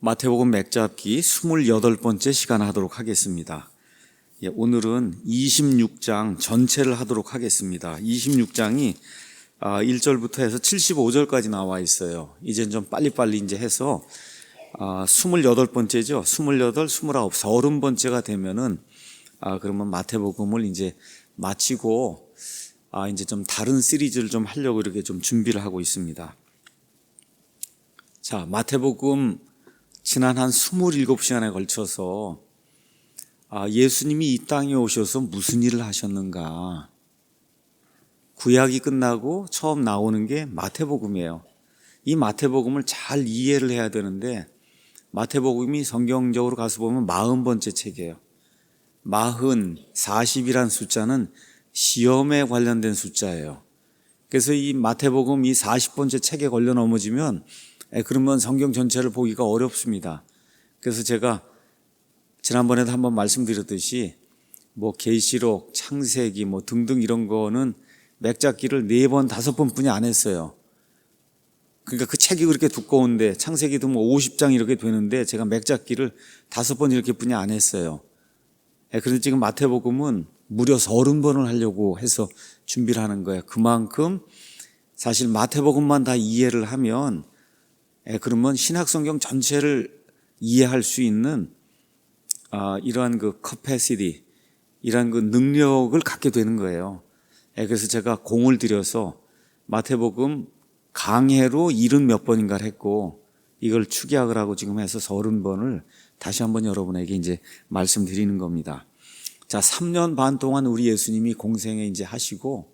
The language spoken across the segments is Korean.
마태복음 맥잡기 28번째 시간 하도록 하겠습니다. 오늘은 26장 전체를 하도록 하겠습니다. 26장이 1절부터 해서 75절까지 나와 있어요. 이제 좀 빨리빨리 이제 해서 28번째죠. 28, 29, 30번째가 되면은 그러면 마태복음을 이제 마치고 이제 좀 다른 시리즈를 좀 하려고 이렇게 좀 준비를 하고 있습니다. 자, 마태복음 지난 한 27시간에 걸쳐서 예수님이 이 땅에 오셔서 무슨 일을 하셨는가. 구약이 끝나고 처음 나오는 게 마태복음이에요. 이 마태복음을 잘 이해를 해야 되는데 마태복음이 성경적으로 가서 보면 40번째 책이에요. 40이란 숫자는 시험에 관련된 숫자예요. 그래서 이 마태복음 이 40번째 책에 걸려 넘어지면 그러면 성경 전체를 보기가 어렵습니다. 그래서 제가 지난번에도 한번 말씀드렸듯이 계시록, 창세기 등등 이런 거는 맥잡기를 4번, 5번 뿐이 안 했어요. 그러니까 그 책이 그렇게 두꺼운데 창세기도 50장 이렇게 되는데 제가 맥잡기를 5번 이렇게 뿐이 안 했어요. 그래서 지금 마태복음은 무려 30번을 하려고 해서 준비를 하는 거예요. 그만큼 사실 마태복음만 다 이해를 하면 그러면 신약성경 전체를 이해할 수 있는 이러한 그 capacity, 이러한 그 능력을 갖게 되는 거예요. 그래서 제가 공을 들여서 마태복음 강해로 70몇 번인가를 했고 이걸 축약을 하고 지금 해서 30번을 다시 한번 여러분에게 이제 말씀드리는 겁니다. 자, 3년 반 동안 우리 예수님이 공생에 이제 하시고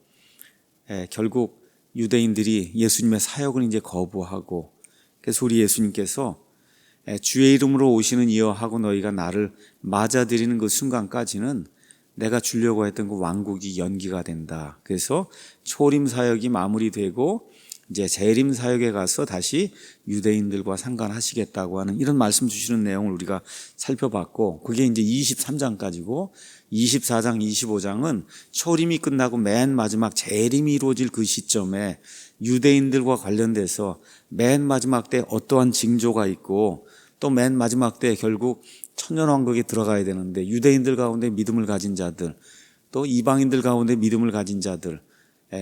결국 유대인들이 예수님의 사역을 이제 거부하고 그래서 우리 예수님께서 주의 이름으로 오시는 이여 하고 너희가 나를 맞아들이는 그 순간까지는 내가 주려고 했던 그 왕국이 연기가 된다. 그래서 초림 사역이 마무리되고 이제 재림 사역에 가서 다시 유대인들과 상관하시겠다고 하는 이런 말씀 주시는 내용을 우리가 살펴봤고 그게 이제 23장까지고 24장, 25장은 초림이 끝나고 맨 마지막 재림이 이루어질 그 시점에 유대인들과 관련돼서 맨 마지막 때 어떠한 징조가 있고 또 맨 마지막 때 결국 천년왕국에 들어가야 되는데 유대인들 가운데 믿음을 가진 자들 또 이방인들 가운데 믿음을 가진 자들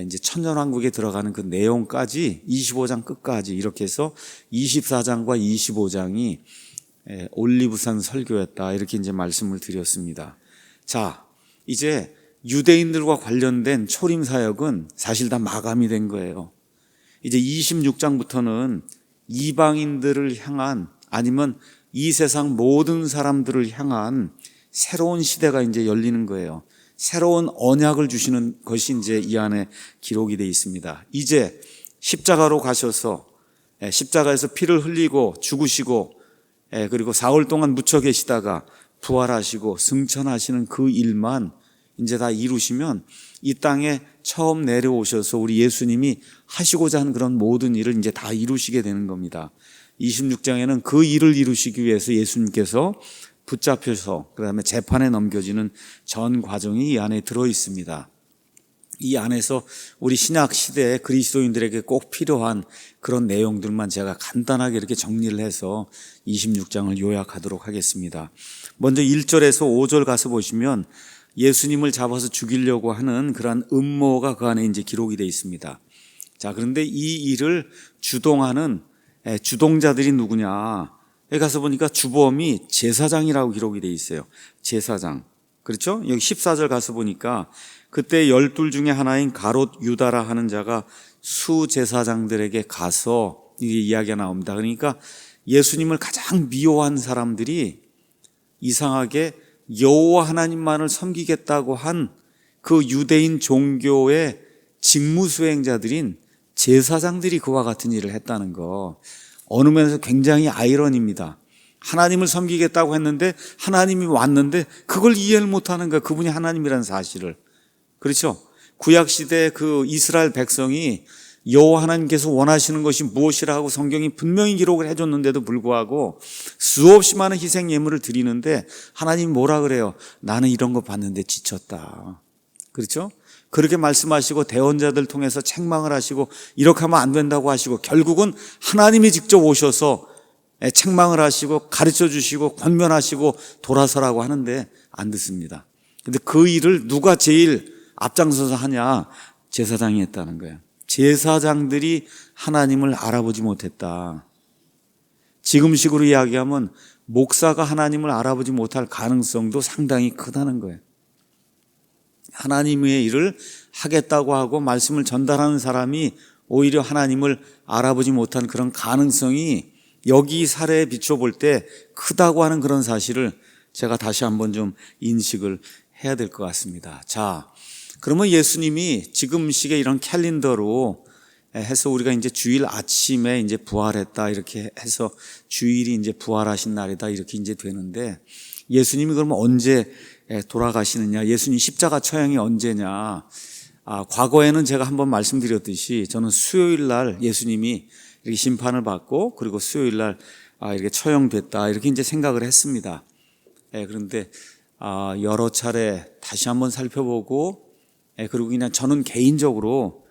이제 천년왕국에 들어가는 그 내용까지 25장 끝까지 이렇게 해서 24장과 25장이 올리브산 설교였다 이렇게 이제 말씀을 드렸습니다. 자, 이제 유대인들과 관련된 초림 사역은 사실 다 마감이 된 거예요. 이제 26장부터는 이방인들을 향한 아니면 이 세상 모든 사람들을 향한 새로운 시대가 이제 열리는 거예요. 새로운 언약을 주시는 것이 이제 이 안에 기록이 되어 있습니다. 이제 십자가로 가셔서 십자가에서 피를 흘리고 죽으시고 그리고 사흘 동안 묻혀 계시다가 부활하시고 승천하시는 그 일만 이제 다 이루시면 이 땅에 처음 내려오셔서 우리 예수님이 하시고자 하는 그런 모든 일을 이제 다 이루시게 되는 겁니다. 26장에는 그 일을 이루시기 위해서 예수님께서 붙잡혀서 그다음에 재판에 넘겨지는 전 과정이 이 안에 들어 있습니다. 이 안에서 우리 신약 시대의 그리스도인들에게 꼭 필요한 그런 내용들만 제가 간단하게 이렇게 정리를 해서 26장을 요약하도록 하겠습니다. 먼저 1절에서 5절 가서 보시면 예수님을 잡아서 죽이려고 하는 그런 음모가 그 안에 이제 기록이 되어 있습니다. 자, 그런데 이 일을 주동하는 주동자들이 누구냐? 여기 가서 보니까 주범이 제사장이라고 기록이 되어 있어요. 제사장. 그렇죠? 여기 14절 가서 보니까 그때 12 중에 하나인 가롯 유다라 하는 자가 수제사장들에게 가서 이게 이야기가 나옵니다. 그러니까 예수님을 가장 미워한 사람들이 이상하게 여호와 하나님만을 섬기겠다고 한 그 유대인 종교의 직무 수행자들인 제사장들이 그와 같은 일을 했다는 거. 어느 면에서 굉장히 아이러니입니다. 하나님을 섬기겠다고 했는데 하나님이 왔는데 그걸 이해를 못하는 거예요. 그분이 하나님이라는 사실을. 그렇죠? 구약시대 그 이스라엘 백성이 여호와 하나님께서 원하시는 것이 무엇이라 하고 성경이 분명히 기록을 해줬는데도 불구하고 수없이 많은 희생 예물을 드리는데 하나님이 뭐라 그래요? 나는 이런 거 봤는데 지쳤다. 그렇죠? 그렇게 말씀하시고 대언자들 통해서 책망을 하시고 이렇게 하면 안 된다고 하시고 결국은 하나님이 직접 오셔서 책망을 하시고 가르쳐 주시고 권면하시고 돌아서라고 하는데 안 듣습니다. 근데 그 일을 누가 제일 앞장서서 하냐? 제사장이 했다는 거예요. 제사장들이 하나님을 알아보지 못했다. 지금식으로 이야기하면 목사가 하나님을 알아보지 못할 가능성도 상당히 크다는 거예요. 하나님의 일을 하겠다고 하고 말씀을 전달하는 사람이 오히려 하나님을 알아보지 못한 그런 가능성이 여기 사례에 비춰볼 때 크다고 하는 그런 사실을 제가 다시 한번 좀 인식을 해야 될 것 같습니다. 자, 그러면 예수님이 지금식의 이런 캘린더로 해서 우리가 이제 주일 아침에 이제 부활했다 이렇게 해서 주일이 이제 부활하신 날이다 이렇게 이제 되는데 예수님이 그러면 언제 돌아가시느냐? 예수님 십자가 처형이 언제냐? 과거에는 제가 한번 말씀드렸듯이 저는 수요일 날 예수님이 이렇게 심판을 받고 그리고 수요일 날 이렇게 처형됐다 이렇게 이제 생각을 했습니다. 그런데 여러 차례 다시 한번 살펴보고 그리고 그냥 저는 개인적으로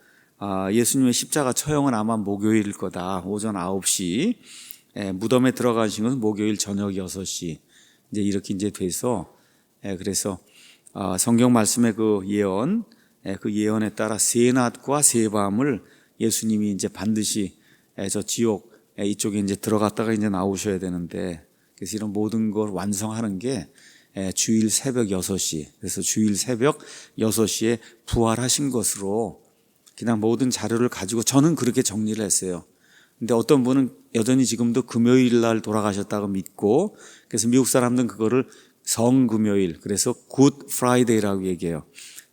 예수님의 십자가 처형은 아마 목요일일 거다. 오전 9시 무덤에 들어가신 것은 목요일 저녁 6시 이제 이렇게 이제 돼서 그래서 성경 말씀의 그 예언에 따라 새 낮과 새 밤을 예수님이 이제 반드시 저 지옥 이쪽에 이제 들어갔다가 이제 나오셔야 되는데 그래서 이런 모든 걸 완성하는 게 주일 새벽 6시 그래서 주일 새벽 6시에 부활하신 것으로 그냥 모든 자료를 가지고 저는 그렇게 정리를 했어요. 근데 어떤 분은 여전히 지금도 금요일 날 돌아가셨다고 믿고 그래서 미국 사람들은 그거를 성금요일 그래서 굿 프라이데이라고 얘기해요.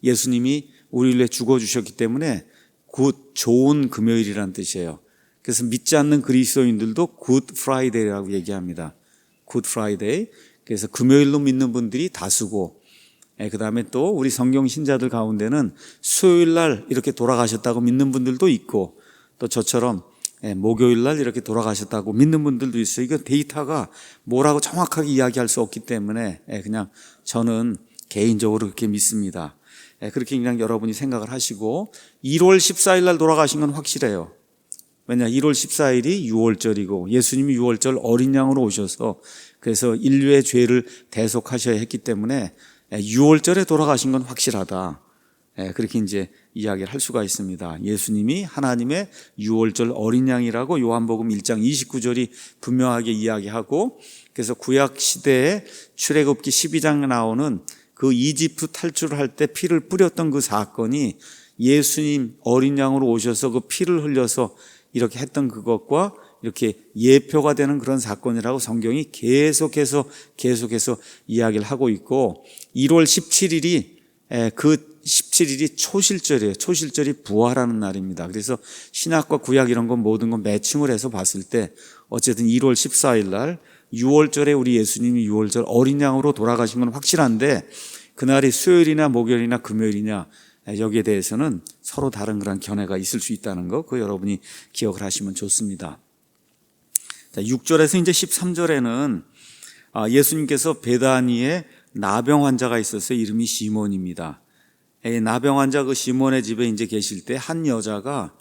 예수님이 우리를 위해 죽어주셨기 때문에 굿 좋은 금요일이라는 뜻이에요. 그래서 믿지 않는 그리스도인들도 굿 프라이데이라고 얘기합니다. 굿 프라이데이 그래서 금요일로 믿는 분들이 다수고 그 다음에 또 우리 성경 신자들 가운데는 수요일 날 이렇게 돌아가셨다고 믿는 분들도 있고 또 저처럼 목요일 날 이렇게 돌아가셨다고 믿는 분들도 있어요. 이거 데이터가 뭐라고 정확하게 이야기할 수 없기 때문에 그냥 저는 개인적으로 그렇게 믿습니다. 그렇게 그냥 여러분이 생각을 하시고 1월 14일 날 돌아가신 건 확실해요. 왜냐 1월 14일이 유월절이고 예수님이 유월절 어린 양으로 오셔서 그래서 인류의 죄를 대속하셔야 했기 때문에 유월절에 돌아가신 건 확실하다. 그렇게 이제 이야기를 할 수가 있습니다. 예수님이 하나님의 유월절 어린 양이라고 요한복음 1장 29절이 분명하게 이야기하고 그래서 구약 시대에 출애굽기 12장에 나오는 그 이집트 탈출을 할 때 피를 뿌렸던 그 사건이 예수님 어린 양으로 오셔서 그 피를 흘려서 이렇게 했던 그것과 이렇게 예표가 되는 그런 사건이라고 성경이 계속해서 이야기를 하고 있고 1월 17일이 그 17일이 초실절이에요. 초실절이 부활하는 날입니다. 그래서 신약과 구약 이런 건 모든 건 매칭을 해서 봤을 때 어쨌든 1월 14일 날 6월절에 우리 예수님이 6월절 어린 양으로 돌아가신 건 확실한데 그날이 수요일이나 목요일이나 금요일이냐 여기에 대해서는 서로 다른 그런 견해가 있을 수 있다는 거 그거 여러분이 기억을 하시면 좋습니다. 자, 6절에서 이제 13절에는 예수님께서 베다니에 나병 환자가 있어서 이름이 시몬입니다. 나병 환자 그 시몬의 집에 이제 계실 때 한 여자가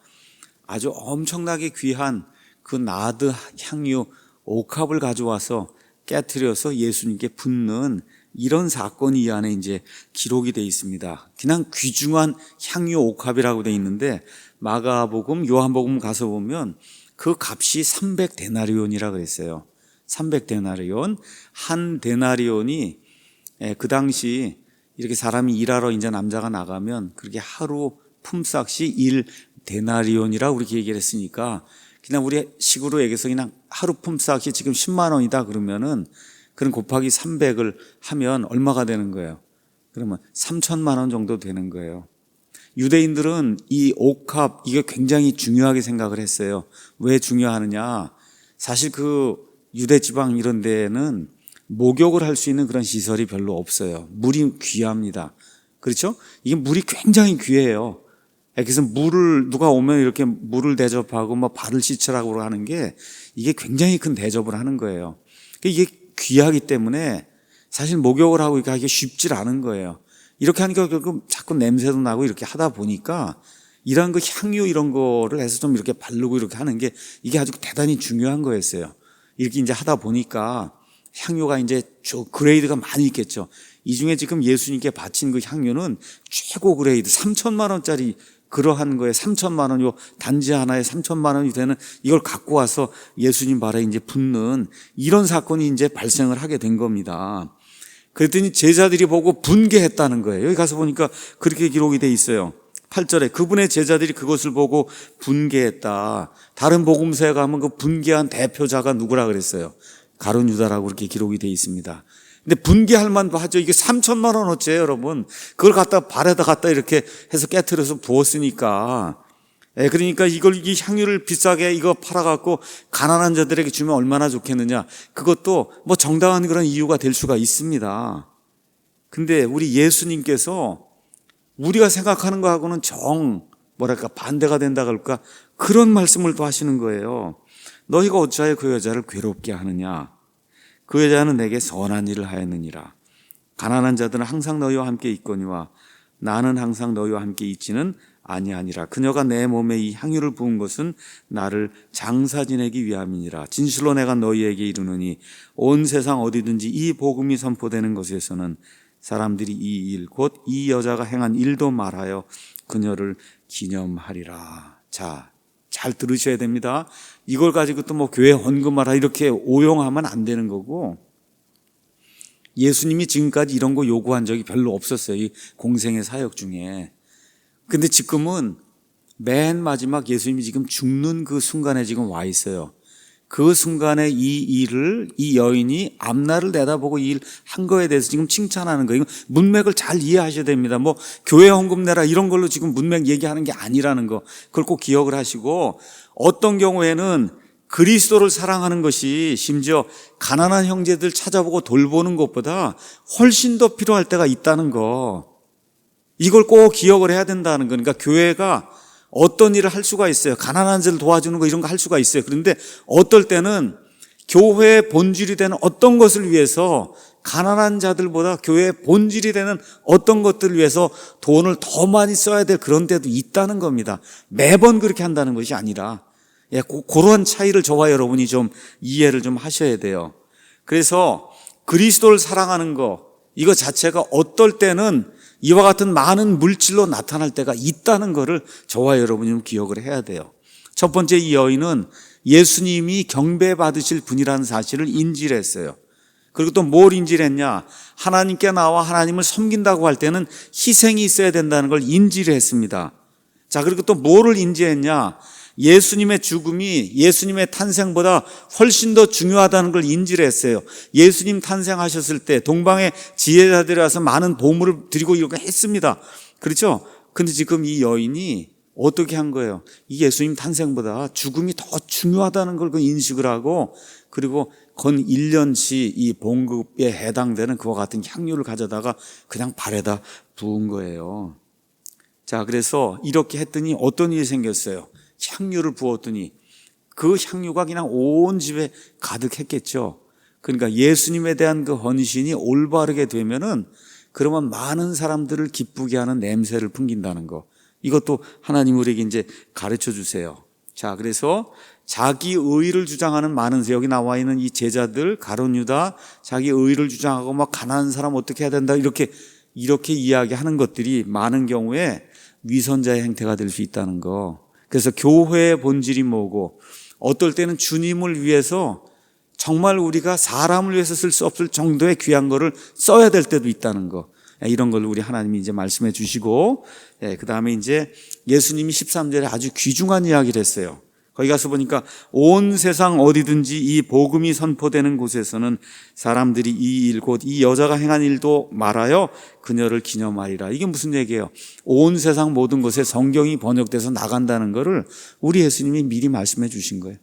아주 엄청나게 귀한 그 나드 향유 옥합을 가져와서 깨트려서 예수님께 붓는 이런 사건이 이 안에 이제 기록이 되어 있습니다. 그냥 귀중한 향유 옥합이라고 되어 있는데 마가복음, 요한복음 가서 보면 그 값이 300데나리온이라고 그랬어요. 300데나리온. 한 데나리온이 그 당시 이렇게 사람이 일하러 이제 남자가 나가면 그렇게 하루 품삯이 1데나리온이라고 그렇게 얘기를 했으니까 그냥 우리 식으로 얘기해서 그냥 하루 품삯이 지금 10만 원이다 그러면은 그럼 곱하기 300을 하면 얼마가 되는 거예요? 그러면 3천만 원 정도 되는 거예요. 유대인들은 이 옥합 이게 굉장히 중요하게 생각을 했어요. 왜 중요하느냐? 사실 그 유대 지방 이런 데는 목욕을 할 수 있는 그런 시설이 별로 없어요. 물이 귀합니다. 그렇죠? 이게 물이 굉장히 귀해요. 그래서 물을 누가 오면 이렇게 물을 대접하고 뭐 발을 씻으라고 하는 게 이게 굉장히 큰 대접을 하는 거예요. 이게 귀하기 때문에 사실 목욕을 하고 이렇게 하기 쉽지 않은 거예요. 이렇게 하니까 결국 자꾸 냄새도 나고 이렇게 하다 보니까 이런 그 향유 이런 거를 해서 좀 이렇게 바르고 이렇게 하는 게 이게 아주 대단히 중요한 거였어요. 이렇게 이제 하다 보니까 향유가 이제 그레이드가 많이 있겠죠. 이 중에 지금 예수님께 바친 그 향유는 최고 그레이드 3천만 원짜리 그러한 거에 3천만 원, 요 단지 하나에 3천만 원이 되는 이걸 갖고 와서 예수님 발에 이제 붓는 이런 사건이 이제 발생을 하게 된 겁니다. 그랬더니 제자들이 보고 분개했다는 거예요. 여기 가서 보니까 그렇게 기록이 돼 있어요. 8절에 그분의 제자들이 그것을 보고 분개했다. 다른 복음서에 가면 그 분개한 대표자가 누구라 그랬어요? 가룟 유다라고 그렇게 기록이 돼 있습니다. 근데 분개할 만도 하죠. 이게 3천만 원어치예요, 여러분. 그걸 발에다 갖다 이렇게 해서 깨트려서 부었으니까. 그러니까 이 향유를 비싸게 이거 팔아갖고 가난한 자들에게 주면 얼마나 좋겠느냐. 그것도 뭐 정당한 그런 이유가 될 수가 있습니다. 근데 우리 예수님께서 우리가 생각하는 거하고는 반대가 된다 그럴까? 그런 말씀을 또 하시는 거예요. 너희가 어찌하여 그 여자를 괴롭게 하느냐? 그 여자는 내게 선한 일을 하였느니라. 가난한 자들은 항상 너희와 함께 있거니와 나는 항상 너희와 함께 있지는 아니하니라. 그녀가 내 몸에 이 향유를 부은 것은 나를 장사 지내기 위함이니라. 진실로 내가 너희에게 이르노니 온 세상 어디든지 이 복음이 선포되는 곳에서는 사람들이 이 일 곧 이 여자가 행한 일도 말하여 그녀를 기념하리라. 자, 잘 들으셔야 됩니다. 이걸 가지고 또 뭐 교회 헌금하라 이렇게 오용하면 안 되는 거고, 예수님이 지금까지 이런 거 요구한 적이 별로 없었어요. 이 공생의 사역 중에. 근데 지금은 맨 마지막 예수님이 지금 죽는 그 순간에 지금 와 있어요. 그 순간에 이 여인이 앞날을 내다보고 이 일 한 거에 대해서 지금 칭찬하는 거예요. 문맥을 잘 이해하셔야 됩니다. 뭐 교회 헌금 내라 이런 걸로 지금 문맥 얘기하는 게 아니라는 거, 그걸 꼭 기억을 하시고, 어떤 경우에는 그리스도를 사랑하는 것이 심지어 가난한 형제들 찾아보고 돌보는 것보다 훨씬 더 필요할 때가 있다는 거, 이걸 꼭 기억을 해야 된다는 거니까. 교회가 어떤 일을 할 수가 있어요. 가난한 자를 도와주는 거 이런 거 할 수가 있어요. 그런데 어떨 때는 교회의 본질이 되는 어떤 것을 위해서, 가난한 자들보다 교회의 본질이 되는 어떤 것들을 위해서 돈을 더 많이 써야 될 그런 때도 있다는 겁니다. 매번 그렇게 한다는 것이 아니라, 그런 차이를 저와 여러분이 좀 이해를 좀 하셔야 돼요. 그래서 그리스도를 사랑하는 거, 이거 자체가 어떨 때는 이와 같은 많은 물질로 나타날 때가 있다는 것을 저와 여러분이 좀 기억을 해야 돼요. 첫 번째, 이 여인은 예수님이 경배받으실 분이라는 사실을 인지를 했어요. 그리고 또 뭘 인지를 했냐? 하나님께 나와 하나님을 섬긴다고 할 때는 희생이 있어야 된다는 걸 인지를 했습니다. 자, 그리고 또 뭐를 인지했냐? 예수님의 죽음이 예수님의 탄생보다 훨씬 더 중요하다는 걸 인지를 했어요. 예수님 탄생하셨을 때 동방의 지혜자들이 와서 많은 보물을 드리고 이렇게 했습니다. 그렇죠? 근데 지금 이 여인이 어떻게 한 거예요? 이 예수님 탄생보다 죽음이 더 중요하다는 걸 인식을 하고, 그리고 건 1년치 이 봉급에 해당되는 그와 같은 향유를 가져다가 그냥 발에다 부은 거예요. 자, 그래서 이렇게 했더니 어떤 일이 생겼어요? 향유를 부었더니 그 향유가 그냥 온 집에 가득했겠죠. 그러니까 예수님에 대한 그 헌신이 올바르게 되면은, 그러면 많은 사람들을 기쁘게 하는 냄새를 풍긴다는 거, 이것도 하나님 우리에게 이제 가르쳐 주세요. 자, 그래서 자기 의의를 주장하는 많은, 여기 나와 있는 이 제자들, 가룟 유다, 자기 의의를 주장하고 막 가난한 사람 어떻게 해야 된다 이렇게 이야기하는 것들이 많은 경우에 위선자의 행태가 될 수 있다는 거. 그래서 교회의 본질이 뭐고, 어떨 때는 주님을 위해서 정말 우리가 사람을 위해서 쓸 수 없을 정도의 귀한 거를 써야 될 때도 있다는 거, 이런 걸 우리 하나님이 이제 말씀해 주시고, 그 다음에 이제 예수님이 13절에 아주 귀중한 이야기를 했어요. 거기 가서 보니까 온 세상 어디든지 이 복음이 선포되는 곳에서는 사람들이 이 일 곧 이 여자가 행한 일도 말하여 그녀를 기념하리라. 이게 무슨 얘기예요? 온 세상 모든 곳에 성경이 번역돼서 나간다는 것을 우리 예수님이 미리 말씀해 주신 거예요.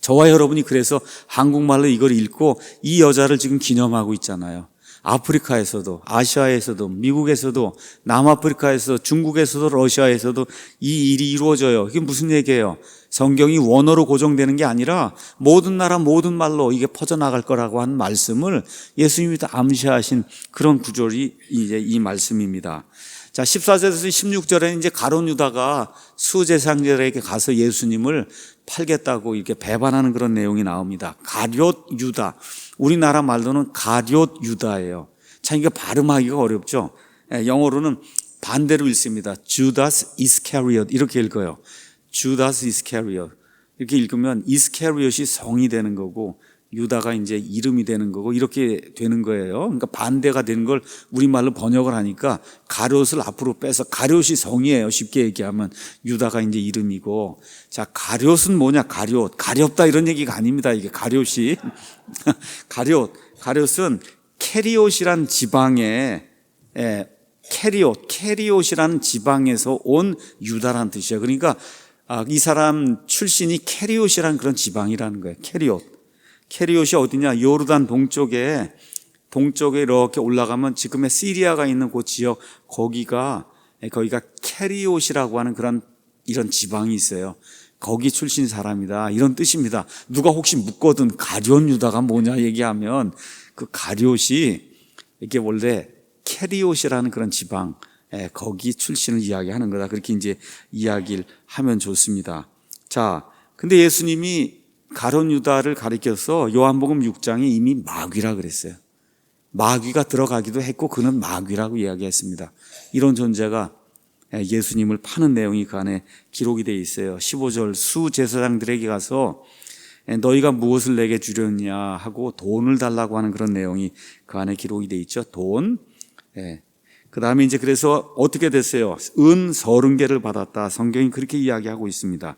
저와 여러분이 그래서 한국말로 이걸 읽고 이 여자를 지금 기념하고 있잖아요. 아프리카에서도, 아시아에서도, 미국에서도, 남아프리카에서도, 중국에서도, 러시아에서도 이 일이 이루어져요. 이게 무슨 얘기예요? 성경이 원어로 고정되는 게 아니라 모든 나라 모든 말로 이게 퍼져나갈 거라고 한 말씀을 예수님이 다 암시하신 그런 구절이 이제 이 말씀입니다. 자, 14절에서 16절에는 이제 가룟 유다가 수제사장들에게 가서 예수님을 팔겠다고 이렇게 배반하는 그런 내용이 나옵니다. 가룟 유다. 우리나라 말로는 가룟 유다예요. 참 이게 발음하기가 어렵죠. 영어로는 반대로 읽습니다. 주다스 이스카리엇 이렇게 읽어요. 주다스 이스카리엇. 이렇게 읽으면 이스카리엇이 성이 되는 거고 유다가 이제 이름이 되는 거고 이렇게 되는 거예요. 그러니까 반대가 되는 걸 우리말로 번역을 하니까 가룟을 앞으로 빼서 가룟이 성이에요. 쉽게 얘기하면 유다가 이제 이름이고, 자, 가룟은 뭐냐? 가렵다 이런 얘기가 아닙니다. 이게 가룟이 가룟은 캐리옷이란 지방에 캐리옷이라는 지방에서 온 유다라는 뜻이에요. 그러니까 이 사람 출신이 캐리옷이라는 그런 지방이라는 거예요. 캐리옷이 어디냐? 요르단 동쪽에 이렇게 올라가면 지금의 시리아가 있는 그 지역, 거기가 캐리옷이라고 하는 이런 지방이 있어요. 거기 출신 사람이다 이런 뜻입니다. 누가 혹시 묻거든 가룟 유다가 뭐냐 얘기하면 그 가룟이 이게 원래 캐리옷이라는 그런 지방, 거기 출신을 이야기하는 거다. 그렇게 이제 이야기를 하면 좋습니다. 자, 근데 예수님이 가룟 유다를 가리켜서 요한복음 6장에 이미 마귀라 그랬어요. 마귀가 들어가기도 했고 그는 마귀라고 이야기했습니다. 이런 존재가 예수님을 파는 내용이 그 안에 기록이 되어 있어요. 15절 수제사장들에게 가서 너희가 무엇을 내게 주려냐 하고 돈을 달라고 하는 그런 내용이 그 안에 기록이 되어 있죠. 돈. 그 다음에 이제 그래서 어떻게 됐어요? 은 30개를 받았다. 성경이 그렇게 이야기하고 있습니다.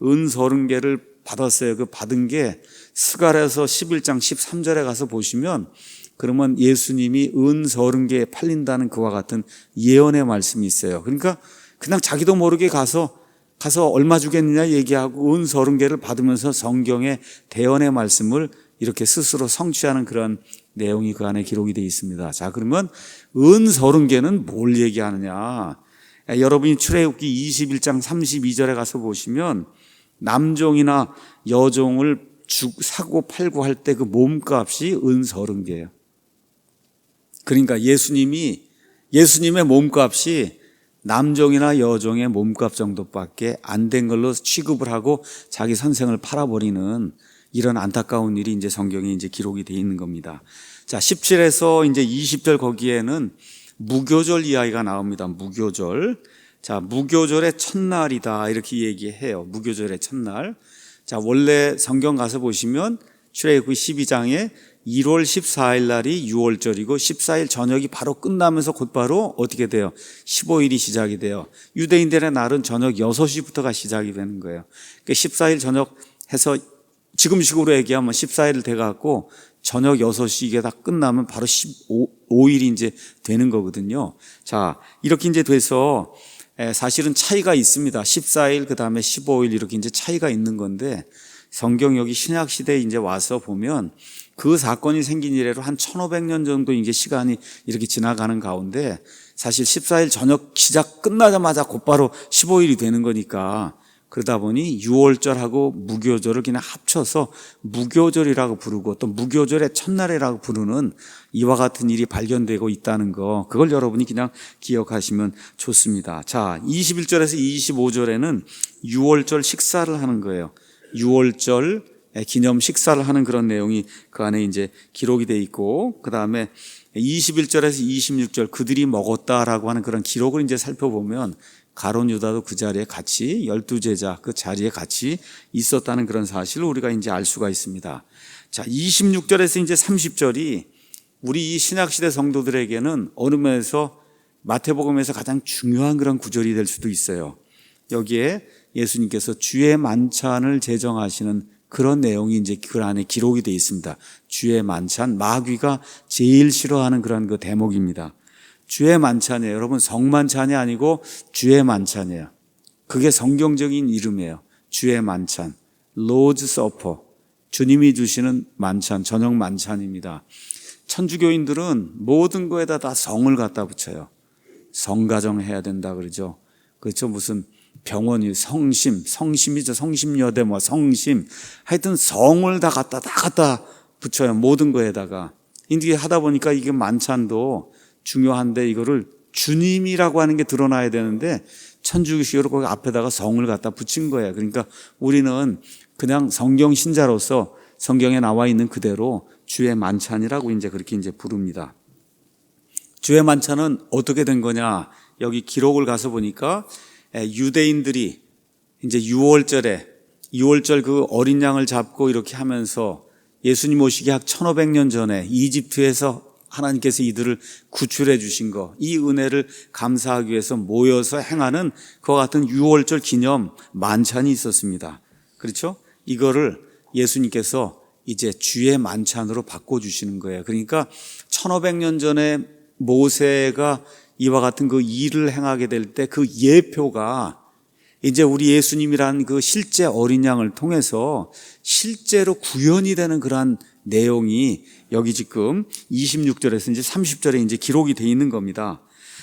은 30개를 받았어요. 그 받은 게 스가랴서 11장 13절에 가서 보시면 그러면 예수님이 은 30개에 팔린다는 그와 같은 예언의 말씀이 있어요. 그러니까 그냥 자기도 모르게 가서 얼마 주겠느냐 얘기하고 은 30개를 받으면서 성경의 대언의 말씀을 이렇게 스스로 성취하는 그런 내용이 그 안에 기록이 되어 있습니다. 자, 그러면 은 30개는 뭘 얘기하느냐? 여러분이 출애굽기 21장 32절에 가서 보시면 남종이나 여종을 사고 팔고 할 때 그 몸값이 은 30개예요. 그러니까 예수님의 몸값이 남종이나 여종의 몸값 정도밖에 안 된 걸로 취급을 하고 자기 선생을 팔아버리는 이런 안타까운 일이 이제 성경에 이제 기록이 되어 있는 겁니다. 자, 17에서 이제 20절 거기에는 무교절 이야기가 나옵니다. 무교절. 자, 무교절의 첫날이다 이렇게 얘기해요. 무교절의 첫날. 자, 원래 성경 가서 보시면 출애굽기 12장에 1월 14일 날이 6월절이고 14일 저녁이 바로 끝나면서 곧바로 어떻게 돼요? 15일이 시작이 돼요. 유대인들의 날은 저녁 6시부터가 시작이 되는 거예요. 그러니까 14일 저녁 해서 지금식으로 얘기하면 14일 돼갖고 저녁 6시 이게 다 끝나면 바로 15일이 이제 되는 거거든요. 자, 이렇게 이제 돼서 사실은 차이가 있습니다. 14일 그 다음에 15일 이렇게 이제 차이가 있는 건데 성경 여기 신약 시대에 이제 와서 보면 그 사건이 생긴 이래로 한 1500년 정도 이제 시간이 이렇게 지나가는 가운데 사실 14일 저녁 시작 끝나자마자 곧바로 15일이 되는 거니까 그러다 보니 6월절하고 무교절을 그냥 합쳐서 무교절이라고 부르고 또 무교절의 첫날이라고 부르는 이와 같은 일이 발견되고 있다는 거, 그걸 여러분이 그냥 기억하시면 좋습니다. 자, 21절에서 25절에는 6월절 식사를 하는 거예요. 6월절 기념 식사를 하는 그런 내용이 그 안에 이제 기록이 돼 있고, 그 다음에 21절에서 26절 그들이 먹었다라고 하는 그런 기록을 이제 살펴보면 가룟 유다도 그 자리에 같이 12제자 그 자리에 같이 있었다는 그런 사실을 우리가 이제 알 수가 있습니다. 자, 26절에서 이제 30절이 우리 이 신약시대 성도들에게는 어느 면에서 마태복음에서 가장 중요한 그런 구절이 될 수도 있어요. 여기에 예수님께서 주의 만찬을 제정하시는 그런 내용이 이제 그 안에 기록이 되어 있습니다. 주의 만찬, 마귀가 제일 싫어하는 그런 그 대목입니다. 주의 만찬이에요. 여러분, 성만찬이 아니고 주의 만찬이에요. 그게 성경적인 이름이에요. 주의 만찬, Lord's Supper, 주님이 주시는 만찬, 저녁 만찬입니다. 천주교인들은 모든 거에다 다 성을 갖다 붙여요. 성가정 해야 된다 그러죠. 그렇죠. 무슨 병원이 성심이죠. 성심여대 성심. 하여튼 성을 다 갖다 붙여요. 모든 거에다가. 이게 하다 보니까 이게 만찬도 중요한데 이거를 주님이라고 하는 게 드러나야 되는데 천주교식으로 거기 앞에다가 성을 갖다 붙인 거예요. 그러니까 우리는 그냥 성경 신자로서 성경에 나와 있는 그대로 주의 만찬이라고 이제 그렇게 이제 부릅니다. 주의 만찬은 어떻게 된 거냐? 여기 기록을 가서 보니까 유대인들이 이제 6월절 그 어린 양을 잡고 이렇게 하면서 예수님 오시기 약 1500년 전에 이집트에서 하나님께서 이들을 구출해 주신 거, 이 은혜를 감사하기 위해서 모여서 행하는 그와 같은 6월절 기념 만찬이 있었습니다. 그렇죠? 이거를 예수님께서 이제 주의 만찬으로 바꿔주시는 거예요. 그러니까 1500년 전에 모세가 이와 같은 그 일을 행하게 될 때 그 예표가 이제 우리 예수님이란 그 실제 어린 양을 통해서 실제로 구현이 되는 그러한 내용이 여기 지금 26절에서 이제 30절에 이제 기록이 되어 있는 겁니다.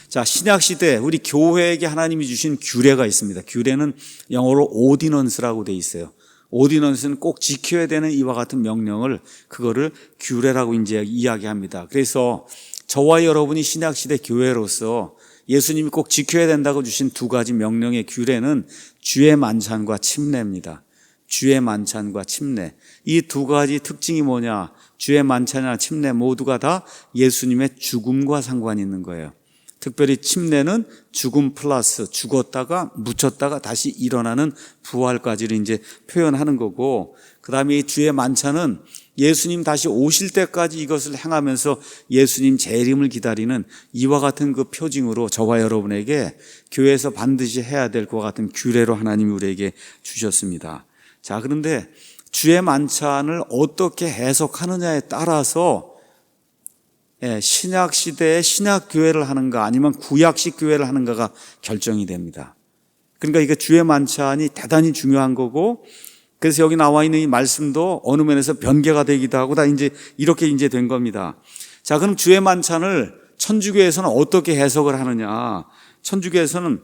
자, 신약 시대 우리 교회에게 하나님이 주신 규례가 있습니다. 규례는 영어로 오디넌스라고 되어 있어요. 오디넌스는 꼭 지켜야 되는 이와 같은 명령을 그거를 규례라고 이제 이야기합니다. 그래서 저와 여러분이 신약 시대 교회로서 예수님이 꼭 지켜야 된다고 주신 두 가지 명령의 규례는 주의 만찬과 침례입니다. 주의 만찬과 침례. 이 두 가지 특징이 뭐냐? 주의 만찬이나 침례 모두가 다 예수님의 죽음과 상관이 있는 거예요. 특별히 침례는 죽음 플러스 죽었다가 묻혔다가 다시 일어나는 부활까지를 이제 표현하는 거고, 그 다음에 이 주의 만찬은 예수님 다시 오실 때까지 이것을 행하면서 예수님 재림을 기다리는 이와 같은 그 표징으로 저와 여러분에게 교회에서 반드시 해야 될 것과 같은 규례로 하나님이 우리에게 주셨습니다. 자, 그런데 주의 만찬을 어떻게 해석하느냐에 따라서 신약 시대에 신약 교회를 하는가 아니면 구약식 교회를 하는가가 결정이 됩니다. 그러니까 이게 주의 만찬이 대단히 중요한 거고, 그래서 여기 나와 있는 이 말씀도 어느 면에서 변개가 되기도 하고 다 이제 이렇게 이제 된 겁니다. 자, 그럼 주의 만찬을 천주교에서는 어떻게 해석을 하느냐? 천주교에서는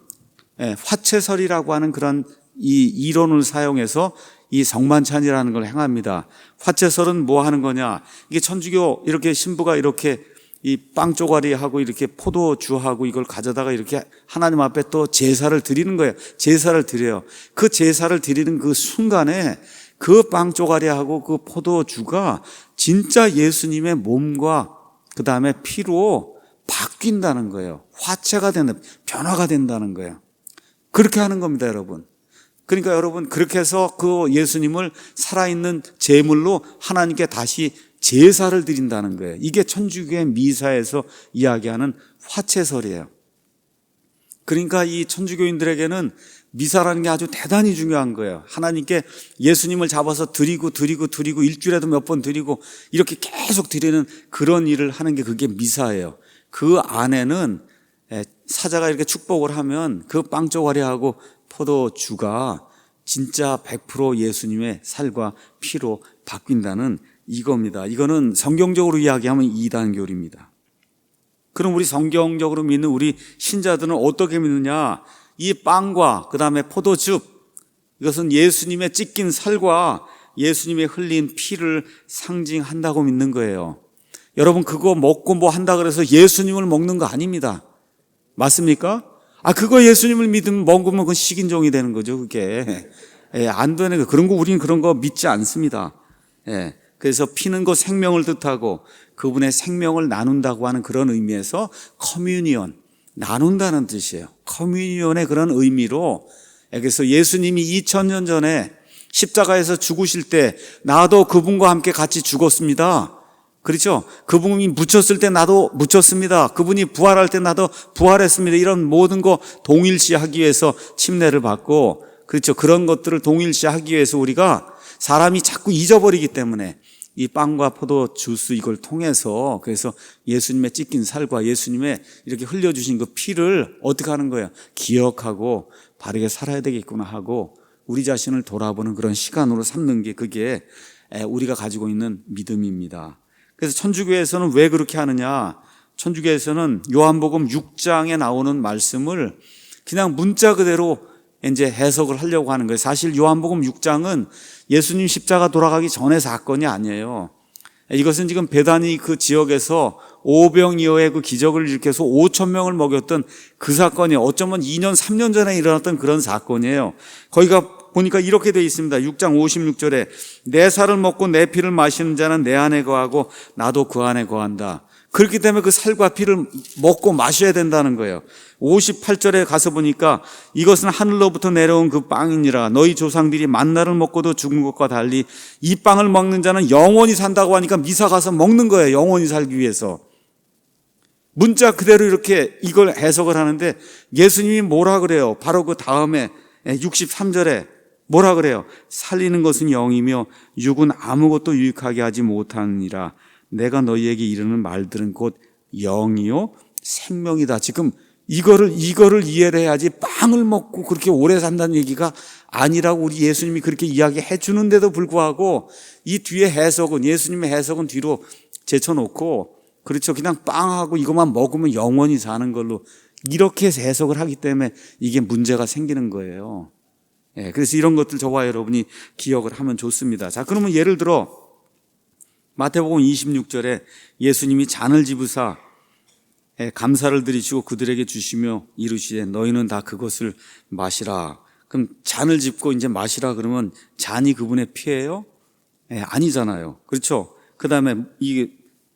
화채설이라고 하는 그런 이 이론을 사용해서 이 성만찬이라는 걸 행합니다. 화채설은 뭐 하는 거냐? 이게 천주교 이렇게 신부가 이렇게 이 빵 쪼가리하고 이렇게 포도주하고 이걸 가져다가 이렇게 하나님 앞에 또 제사를 드리는 거예요. 제사를 드려요. 그 제사를 드리는 그 순간에 그 빵 쪼가리하고 그 포도주가 진짜 예수님의 몸과 그 다음에 피로 바뀐다는 거예요. 화채가 되는, 변화가 된다는 거예요. 그렇게 하는 겁니다, 여러분. 그러니까 여러분, 그렇게 해서 그 예수님을 살아있는 제물로 하나님께 다시 제사를 드린다는 거예요. 이게 천주교의 미사에서 이야기하는 화채설이에요. 그러니까 이 천주교인들에게는 미사라는 게 아주 대단히 중요한 거예요. 하나님께 예수님을 잡아서 드리고 일주일에도 몇 번 드리고 이렇게 계속 드리는 그런 일을 하는 게 그게 미사예요. 그 안에는 사자가 이렇게 축복을 하면 그 빵조가리하고 포도주가 진짜 100% 예수님의 살과 피로 바뀐다는 이겁니다. 이거는 성경적으로 이야기하면 이단교리입니다. 그럼 우리 성경적으로 믿는 우리 신자들은 어떻게 믿느냐? 이 빵과 그 다음에 포도즙, 이것은 예수님의 찢긴 살과 예수님의 흘린 피를 상징한다고 믿는 거예요. 여러분, 그거 먹고 뭐 한다 그래서 예수님을 먹는 거 아닙니다. 맞습니까? 그거 예수님을 믿으면 먹으면 그건 식인종이 되는 거죠, 그게. 안 되는 거. 그런 거, 우리는 그런 거 믿지 않습니다. 그래서 피는 거 생명을 뜻하고 그분의 생명을 나눈다고 하는 그런 의미에서 커뮤니언, 나눈다는 뜻이에요. 커뮤니언의 그런 의미로, 그래서 예수님이 2000년 전에 십자가에서 죽으실 때 나도 그분과 함께 같이 죽었습니다. 그렇죠? 그분이 묻혔을 때 나도 묻혔습니다. 그분이 부활할 때 나도 부활했습니다. 이런 모든 거 동일시하기 위해서 침례를 받고, 그렇죠? 그런 것들을 동일시하기 위해서 우리가 사람이 자꾸 잊어버리기 때문에 이 빵과 포도 주스 이걸 통해서 그래서 예수님의 찢긴 살과 예수님의 이렇게 흘려주신 그 피를 어떻게 하는 거예요? 기억하고 바르게 살아야 되겠구나 하고 우리 자신을 돌아보는 그런 시간으로 삼는 게 그게 우리가 가지고 있는 믿음입니다. 그래서 천주교에서는 왜 그렇게 하느냐? 천주교에서는 요한복음 6장에 나오는 말씀을 그냥 문자 그대로 이제 해석을 하려고 하는 거예요. 사실 요한복음 6장은 예수님 십자가 돌아가기 전의 사건이 아니에요. 이것은 지금 베다니 그 지역에서 오병이어의 그 기적을 일으켜서 5천 명을 먹였던 그 사건이 어쩌면 2년 3년 전에 일어났던 그런 사건이에요. 거기가 보니까 이렇게 되어 있습니다. 6장 56절에 내 살을 먹고 내 피를 마시는 자는 내 안에 거하고 나도 그 안에 거한다. 그렇기 때문에 그 살과 피를 먹고 마셔야 된다는 거예요. 58절에 가서 보니까 이것은 하늘로부터 내려온 그 빵이니라. 너희 조상들이 만나를 먹고도 죽은 것과 달리 이 빵을 먹는 자는 영원히 산다고 하니까 미사 가서 먹는 거예요. 영원히 살기 위해서. 문자 그대로 이렇게 이걸 해석을 하는데 예수님이 뭐라 그래요? 바로 그 다음에 63절에 뭐라 그래요? 살리는 것은 영이며 육은 아무것도 유익하게 하지 못하느니라. 내가 너희에게 이르는 말들은 곧 영이요 생명이다. 지금 이거를 이해를 해야지 빵을 먹고 그렇게 오래 산다는 얘기가 아니라고 우리 예수님이 그렇게 이야기해 주는데도 불구하고 이 뒤에 해석은 예수님의 해석은 뒤로 제쳐놓고 그렇죠. 그냥 빵하고 이것만 먹으면 영원히 사는 걸로 이렇게 해석을 하기 때문에 이게 문제가 생기는 거예요. 그래서 이런 것들 저와 여러분이 기억을 하면 좋습니다. 자, 그러면 예를 들어 마태복음 26절에 예수님이 잔을 집으사 감사를 드리시고 그들에게 주시며 이르시되 너희는 다 그것을 마시라. 그럼 잔을 집고 이제 마시라 그러면 잔이 그분의 피예요? 아니잖아요. 그렇죠? 그 다음에 이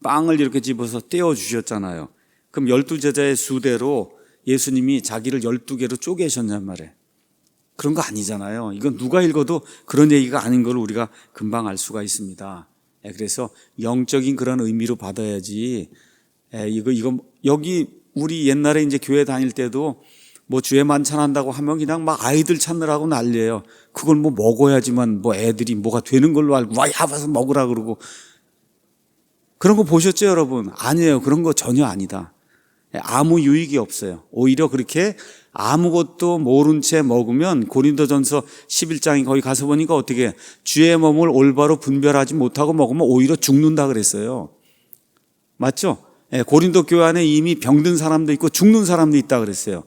빵을 이렇게 집어서 떼어 주셨잖아요. 그럼 12제자의 수대로 예수님이 자기를 12개로 쪼개셨냔 말이에요. 그런 거 아니잖아요. 이건 누가 읽어도 그런 얘기가 아닌 걸 우리가 금방 알 수가 있습니다. 그래서 영적인 그런 의미로 받아야지. 이거 여기 우리 옛날에 이제 교회 다닐 때도 뭐 주에 만찬한다고 하면 그냥 막 아이들 찾느라고 난리예요. 그걸 뭐 먹어야지만 뭐 애들이 뭐가 되는 걸로 알고 와 와서 먹으라 그러고 그런 거 보셨죠, 여러분? 아니에요. 그런 거 전혀 아니다. 아무 유익이 없어요. 오히려 그렇게 아무것도 모른 채 먹으면 고린도전서 11장에 거기 가서 보니까 어떻게 주의 몸을 올바로 분별하지 못하고 먹으면 오히려 죽는다 그랬어요. 맞죠? 고린도 교회 안에 이미 병든 사람도 있고 죽는 사람도 있다 그랬어요.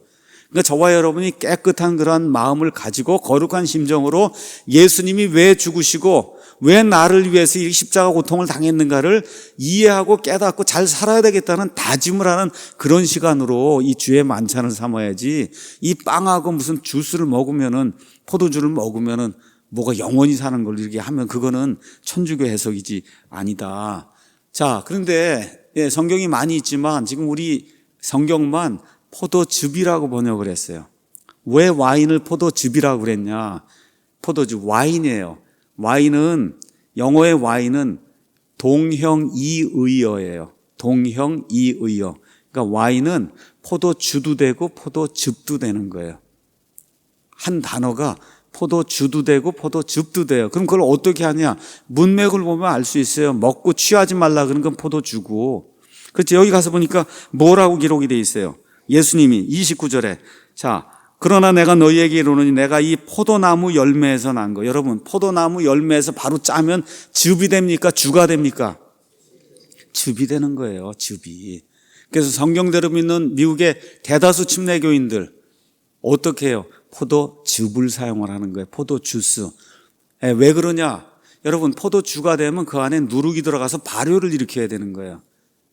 그러니까 저와 여러분이 깨끗한 그러한 마음을 가지고 거룩한 심정으로 예수님이 왜 죽으시고 왜 나를 위해서 이 십자가 고통을 당했는가를 이해하고 깨닫고 잘 살아야 되겠다는 다짐을 하는 그런 시간으로 이 주의 만찬을 삼아야지 이 빵하고 무슨 주스를 먹으면은 포도주를 먹으면은 뭐가 영원히 사는 걸 이렇게 하면 그거는 천주교 해석이지 아니다. 자, 그런데 성경이 많이 있지만 지금 우리 성경만 포도즙이라고 번역을 했어요. 왜 와인을 포도즙이라고 그랬냐? 포도즙, 와인이에요. 와인은 영어의 와인은 동형이의어예요. 동형이의어. 그러니까 와인은 포도주도 되고 포도즙도 되는 거예요. 한 단어가 포도주도 되고 포도즙도 돼요. 그럼 그걸 어떻게 하냐? 문맥을 보면 알 수 있어요. 먹고 취하지 말라 그런 건 포도주고. 그렇죠. 여기 가서 보니까 뭐라고 기록이 돼 있어요. 예수님이 29절에 자 그러나 내가 너희에게 이르노니 내가 이 포도나무 열매에서 난 거. 여러분 포도나무 열매에서 바로 짜면 즙이 됩니까? 주가 됩니까? 즙이 되는 거예요. 즙이. 그래서 성경대로 믿는 미국의 대다수 침례교인들 어떻게 해요? 포도즙을 사용을 하는 거예요. 포도주스. 왜 그러냐? 여러분 포도주가 되면 그 안에 누룩이 들어가서 발효를 일으켜야 되는 거예요.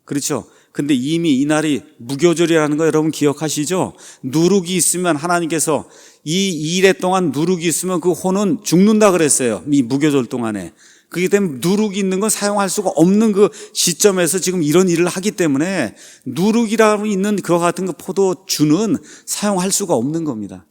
그렇죠? 근데 이미 이날이 무교절이라는 거 여러분 기억하시죠? 누룩이 있으면 하나님께서 이 일에 동안 누룩이 있으면 그 혼은 죽는다 그랬어요. 이 무교절 동안에. 그렇기 때문에 누룩이 있는 건 사용할 수가 없는 그 시점에서 지금 이런 일을 하기 때문에 누룩이라고 있는 그와 같은 그 포도주는 사용할 수가 없는 겁니다.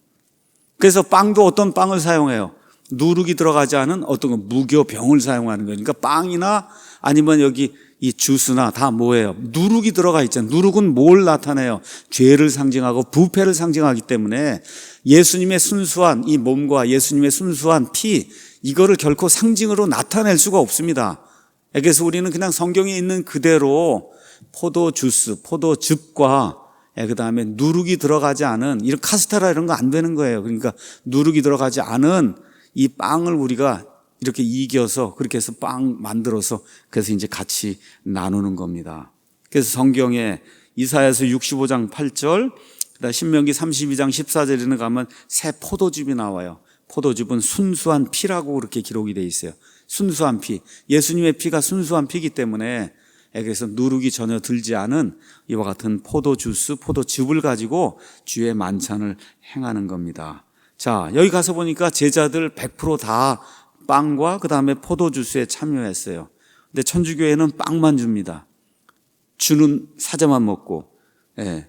그래서 빵도 어떤 빵을 사용해요? 누룩이 들어가지 않은 어떤 그 무교병을 사용하는 거예요. 그러니까 빵이나 아니면 여기 이 주스나 다 뭐예요? 누룩이 들어가 있잖아요. 누룩은 뭘 나타내요? 죄를 상징하고 부패를 상징하기 때문에 예수님의 순수한 이 몸과 예수님의 순수한 피 이거를 결코 상징으로 나타낼 수가 없습니다. 그래서 우리는 그냥 성경에 있는 그대로 포도주스, 포도즙과 그다음에 누룩이 들어가지 않은 이런 카스테라 이런 거 안 되는 거예요. 그러니까 누룩이 들어가지 않은 이 빵을 우리가 이렇게 이겨서 그렇게 해서 빵 만들어서 그래서 이제 같이 나누는 겁니다. 그래서 성경에 이사야서 65장 8절, 그다음 신명기 32장 14절에는 가면 새 포도즙이 나와요. 포도즙은 순수한 피라고 그렇게 기록이 돼 있어요. 순수한 피. 예수님의 피가 순수한 피이기 때문에 그래서 누룩이 전혀 들지 않은 이와 같은 포도주스, 포도즙을 가지고 주의 만찬을 행하는 겁니다. 자, 여기 가서 보니까 제자들 100% 다 빵과 그 다음에 포도주스에 참여했어요. 근데 천주교회는 빵만 줍니다. 주는 사자만 먹고. 예.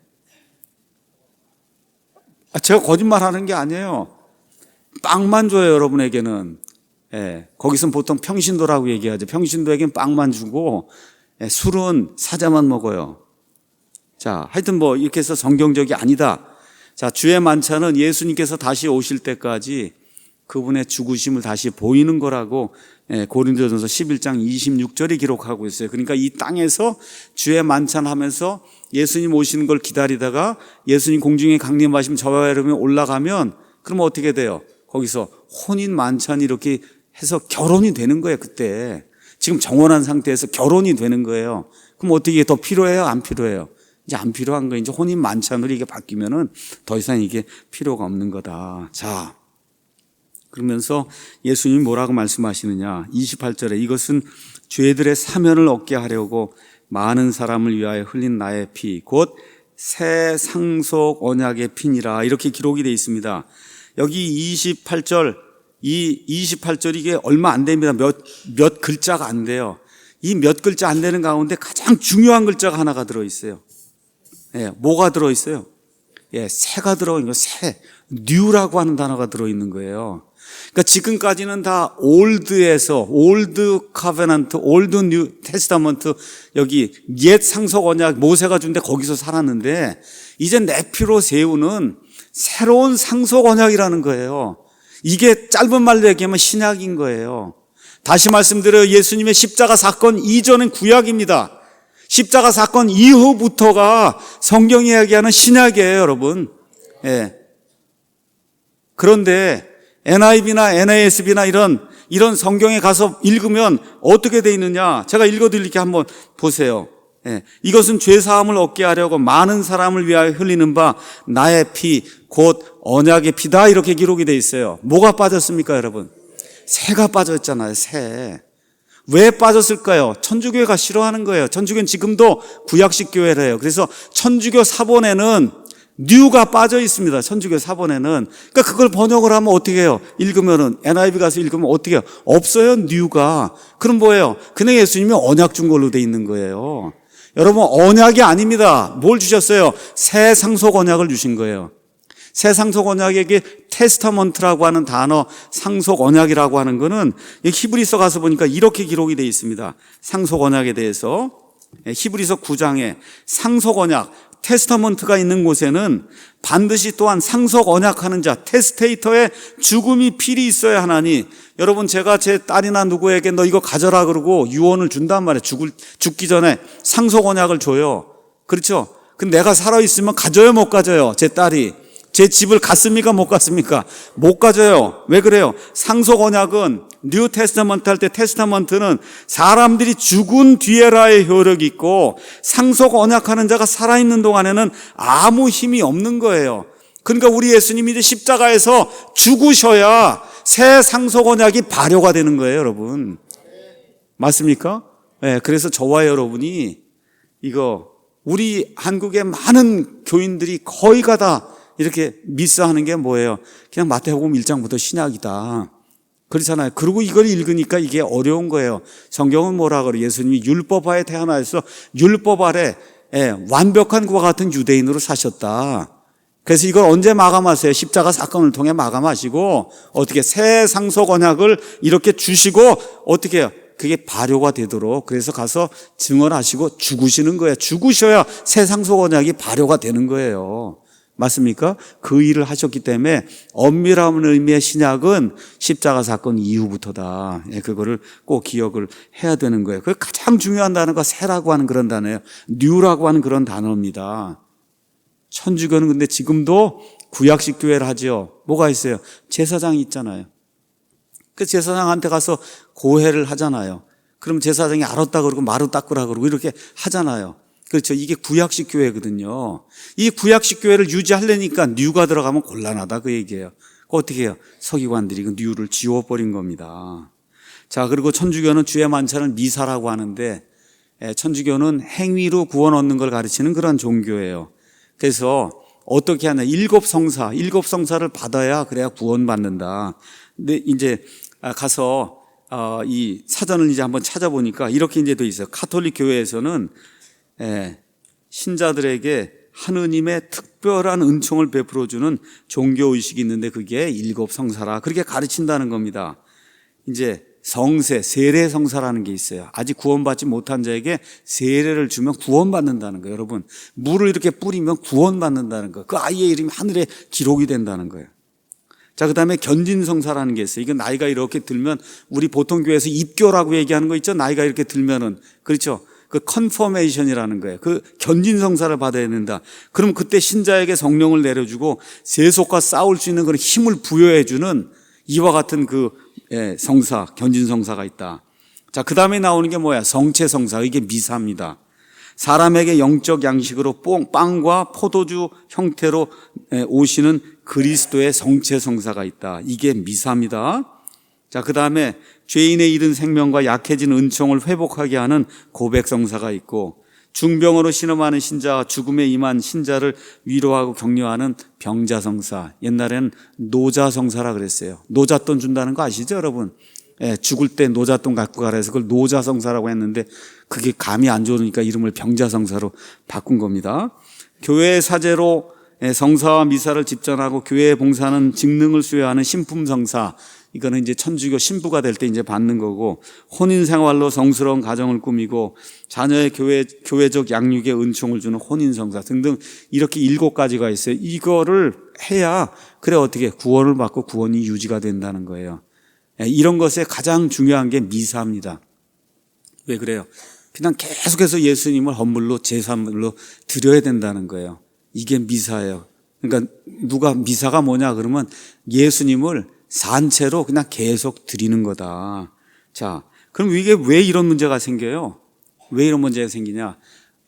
제가 거짓말 하는 게 아니에요. 빵만 줘요, 여러분에게는. 예. 거기서는 보통 평신도라고 얘기하죠. 평신도에게는 빵만 주고, 술은 사자만 먹어요. 자, 하여튼 뭐 이렇게 해서 성경적이 아니다. 자, 주의 만찬은 예수님께서 다시 오실 때까지 그분의 죽으심을 다시 보이는 거라고 고린도전서 11장 26절이 기록하고 있어요. 그러니까 이 땅에서 주의 만찬하면서 예수님 오시는 걸 기다리다가 예수님 공중에 강림하시면 저와 여러분이 올라가면 그러면 어떻게 돼요? 거기서 혼인 만찬이 이렇게 해서 결혼이 되는 거예요. 그때 지금 정원한 상태에서 결혼이 되는 거예요. 그럼 어떻게 더 필요해요? 안 필요해요? 이제 안 필요한 거예요. 이제 혼인 만찬으로 이게 바뀌면은 더 이상 이게 필요가 없는 거다. 자, 그러면서 예수님이 뭐라고 말씀하시느냐? 28절에 이것은 죄들의 사면을 얻게 하려고 많은 사람을 위하여 흘린 나의 피, 곧 새 상속 언약의 피니라. 이렇게 기록이 되어 있습니다. 여기 28절, 이 28절이 이게 얼마 안 됩니다. 몇 글자가 안 돼요. 이 몇 글자 안 되는 가운데 가장 중요한 글자가 하나가 들어있어요. 예, 뭐가 들어있어요? 예, 새가 들어있는 거, 새. 뉴라고 하는 단어가 들어있는 거예요. 그러니까 지금까지는 다 올드에서, 올드 카베넌트, 올드 뉴 테스타먼트, 여기 옛 상속 언약 모세가 준데 거기서 살았는데, 이제 내 피로 세우는 새로운 상속 언약이라는 거예요. 이게 짧은 말로 얘기하면 신약인 거예요. 다시 말씀드려요. 예수님의 십자가 사건 이전은 구약입니다. 십자가 사건 이후부터가 성경이 이야기하는 신약이에요, 여러분. 예. 그런데 NIV나 NASB나 이런 성경에 가서 읽으면 어떻게 돼 있느냐? 제가 읽어드릴게 한번 보세요. 예. 이것은 죄 사함을 얻게 하려고 많은 사람을 위하여 흘리는 바 나의 피, 곧 언약의 피다. 이렇게 기록이 돼 있어요. 뭐가 빠졌습니까, 여러분? 새가 빠졌잖아요, 새. 왜 빠졌을까요? 천주교회가 싫어하는 거예요. 천주교는 지금도 구약식 교회래요. 그래서 천주교 사본에는 뉴가 빠져 있습니다. 천주교 사본에는. 그러니까 그걸 번역을 하면 어떻게 해요? 읽으면은, NIV 가서 읽으면 어떻게 해요? 없어요, 뉴가. 그럼 뭐예요? 그냥 예수님이 언약 준 걸로 돼 있는 거예요. 여러분, 언약이 아닙니다. 뭘 주셨어요? 새 상속 언약을 주신 거예요. 새 상속 언약에게 테스타먼트라고 하는 단어, 상속 언약이라고 하는 거는 히브리서 가서 보니까 이렇게 기록이 되어 있습니다. 상속 언약에 대해서 히브리서 9장에 상속 언약, 테스타먼트가 있는 곳에는 반드시 또한 상속 언약하는 자, 테스테이터의 죽음이 필히 있어야 하나니, 여러분 제가 제 딸이나 누구에게 너 이거 가져라 그러고 유언을 준단 말이에요. 죽기 전에 상속 언약을 줘요. 그렇죠? 근데 내가 살아있으면 가져요, 못 가져요? 제 딸이 제 집을 갔습니까, 못 갔습니까? 못 가져요. 왜 그래요? 상속 언약은 뉴 테스타먼트 할 때 테스타먼트는 사람들이 죽은 뒤에라의 효력이 있고, 상속 언약하는 자가 살아있는 동안에는 아무 힘이 없는 거예요. 그러니까 우리 예수님이 이제 십자가에서 죽으셔야 새 상속 언약이 발효가 되는 거예요, 여러분. 맞습니까? 네, 그래서 저와 여러분이 이거 우리 한국의 많은 교인들이 거의가 다 이렇게 미스하는 게 뭐예요? 그냥 마태복음 1장부터 신약이다. 그렇잖아요. 그리고 이걸 읽으니까 이게 어려운 거예요. 성경은 뭐라 그래요? 예수님이 율법하에 태어나서 율법 아래 완벽한 그와 같은 유대인으로 사셨다. 그래서 이걸 언제 마감하세요? 십자가 사건을 통해 마감하시고 어떻게 새 상속 언약을 이렇게 주시고 어떻게 해요? 그게 발효가 되도록 그래서 가서 증언하시고 죽으시는 거예요. 죽으셔야 새 상속 언약이 발효가 되는 거예요. 맞습니까? 그 일을 하셨기 때문에 엄밀한 의미의 신약은 십자가 사건 이후부터다. 그거를 꼭 기억을 해야 되는 거예요. 그 가장 중요한 단어가 새라고 하는 그런 단어예요. 뉴라고 하는 그런 단어입니다. 천주교는 근데 지금도 구약식 교회를 하죠. 뭐가 있어요? 제사장이 있잖아요. 그 제사장한테 가서 고해를 하잖아요. 그럼 제사장이 알았다 그러고 마루 닦으라 그러고 이렇게 하잖아요. 그렇죠. 이게 구약식 교회거든요. 이 구약식 교회를 유지하려니까 뉴가 들어가면 곤란하다 그 얘기예요. 어떻게 해요? 서기관들이 그 뉴를 지워버린 겁니다. 자, 그리고 천주교는 주의 만찬을 미사라고 하는데 천주교는 행위로 구원 얻는 걸 가르치는 그런 종교예요. 그래서 어떻게 하냐, 일곱 성사를 받아야 그래야 구원받는다. 근데 이제 가서 이 사전을 이제 한번 찾아보니까 이렇게 이제 돼 있어요. 가톨릭 교회에서는 신자들에게 하느님의 특별한 은총을 베풀어주는 종교의식이 있는데 그게 일곱 성사라 그렇게 가르친다는 겁니다. 이제 세례 성사라는 게 있어요. 아직 구원받지 못한 자에게 세례를 주면 구원받는다는 거예요. 여러분, 물을 이렇게 뿌리면 구원받는다는 거예요. 그 아이의 이름이 하늘에 기록이 된다는 거예요. 자, 그 다음에 견진성사라는 게 있어요. 이건 나이가 이렇게 들면, 우리 보통 교회에서 입교라고 얘기하는 거 있죠? 나이가 이렇게 들면은. 그렇죠? 그 컨퍼메이션이라는 거예요. 그 견진성사를 받아야 된다. 그럼 그때 신자에게 성령을 내려주고 세속과 싸울 수 있는 그런 힘을 부여해주는 이와 같은 성사, 견진성사가 있다. 자, 그 다음에 나오는 게 뭐야? 성체성사. 이게 미사입니다. 사람에게 영적 양식으로 빵과 포도주 형태로 오시는 그리스도의 성체성사가 있다. 이게 미사입니다. 자, 그 다음에 죄인의 잃은 생명과 약해진 은총을 회복하게 하는 고백성사가 있고, 중병으로 신음하는 신자와 죽음에 임한 신자를 위로하고 격려하는 병자성사. 옛날에는 노자성사라 그랬어요. 노잣돈 준다는 거 아시죠, 여러분? 죽을 때 노잣돈 갖고 가라 해서 그걸 노자성사라고 했는데 그게 감이 안 좋으니까 이름을 병자성사로 바꾼 겁니다. 교회의 사제로 성사와 미사를 집전하고 교회에 봉사하는 직능을 수여하는 신품성사. 이거는 이제 천주교 신부가 될 때 이제 받는 거고, 혼인 생활로 성스러운 가정을 꾸미고 자녀의 교회적 양육에 은총을 주는 혼인성사 등등 이렇게 7가지가 있어요. 이거를 해야 그래 어떻게 구원을 받고 구원이 유지가 된다는 거예요. 이런 것에 가장 중요한 게 미사입니다. 왜 그래요? 그냥 계속해서 예수님을 헌물로 제사물로 드려야 된다는 거예요. 이게 미사예요. 그러니까 누가 미사가 뭐냐 그러면 예수님을 산채로 그냥 계속 드리는 거다. 자, 그럼 이게 왜 이런 문제가 생겨요? 왜 이런 문제가 생기냐?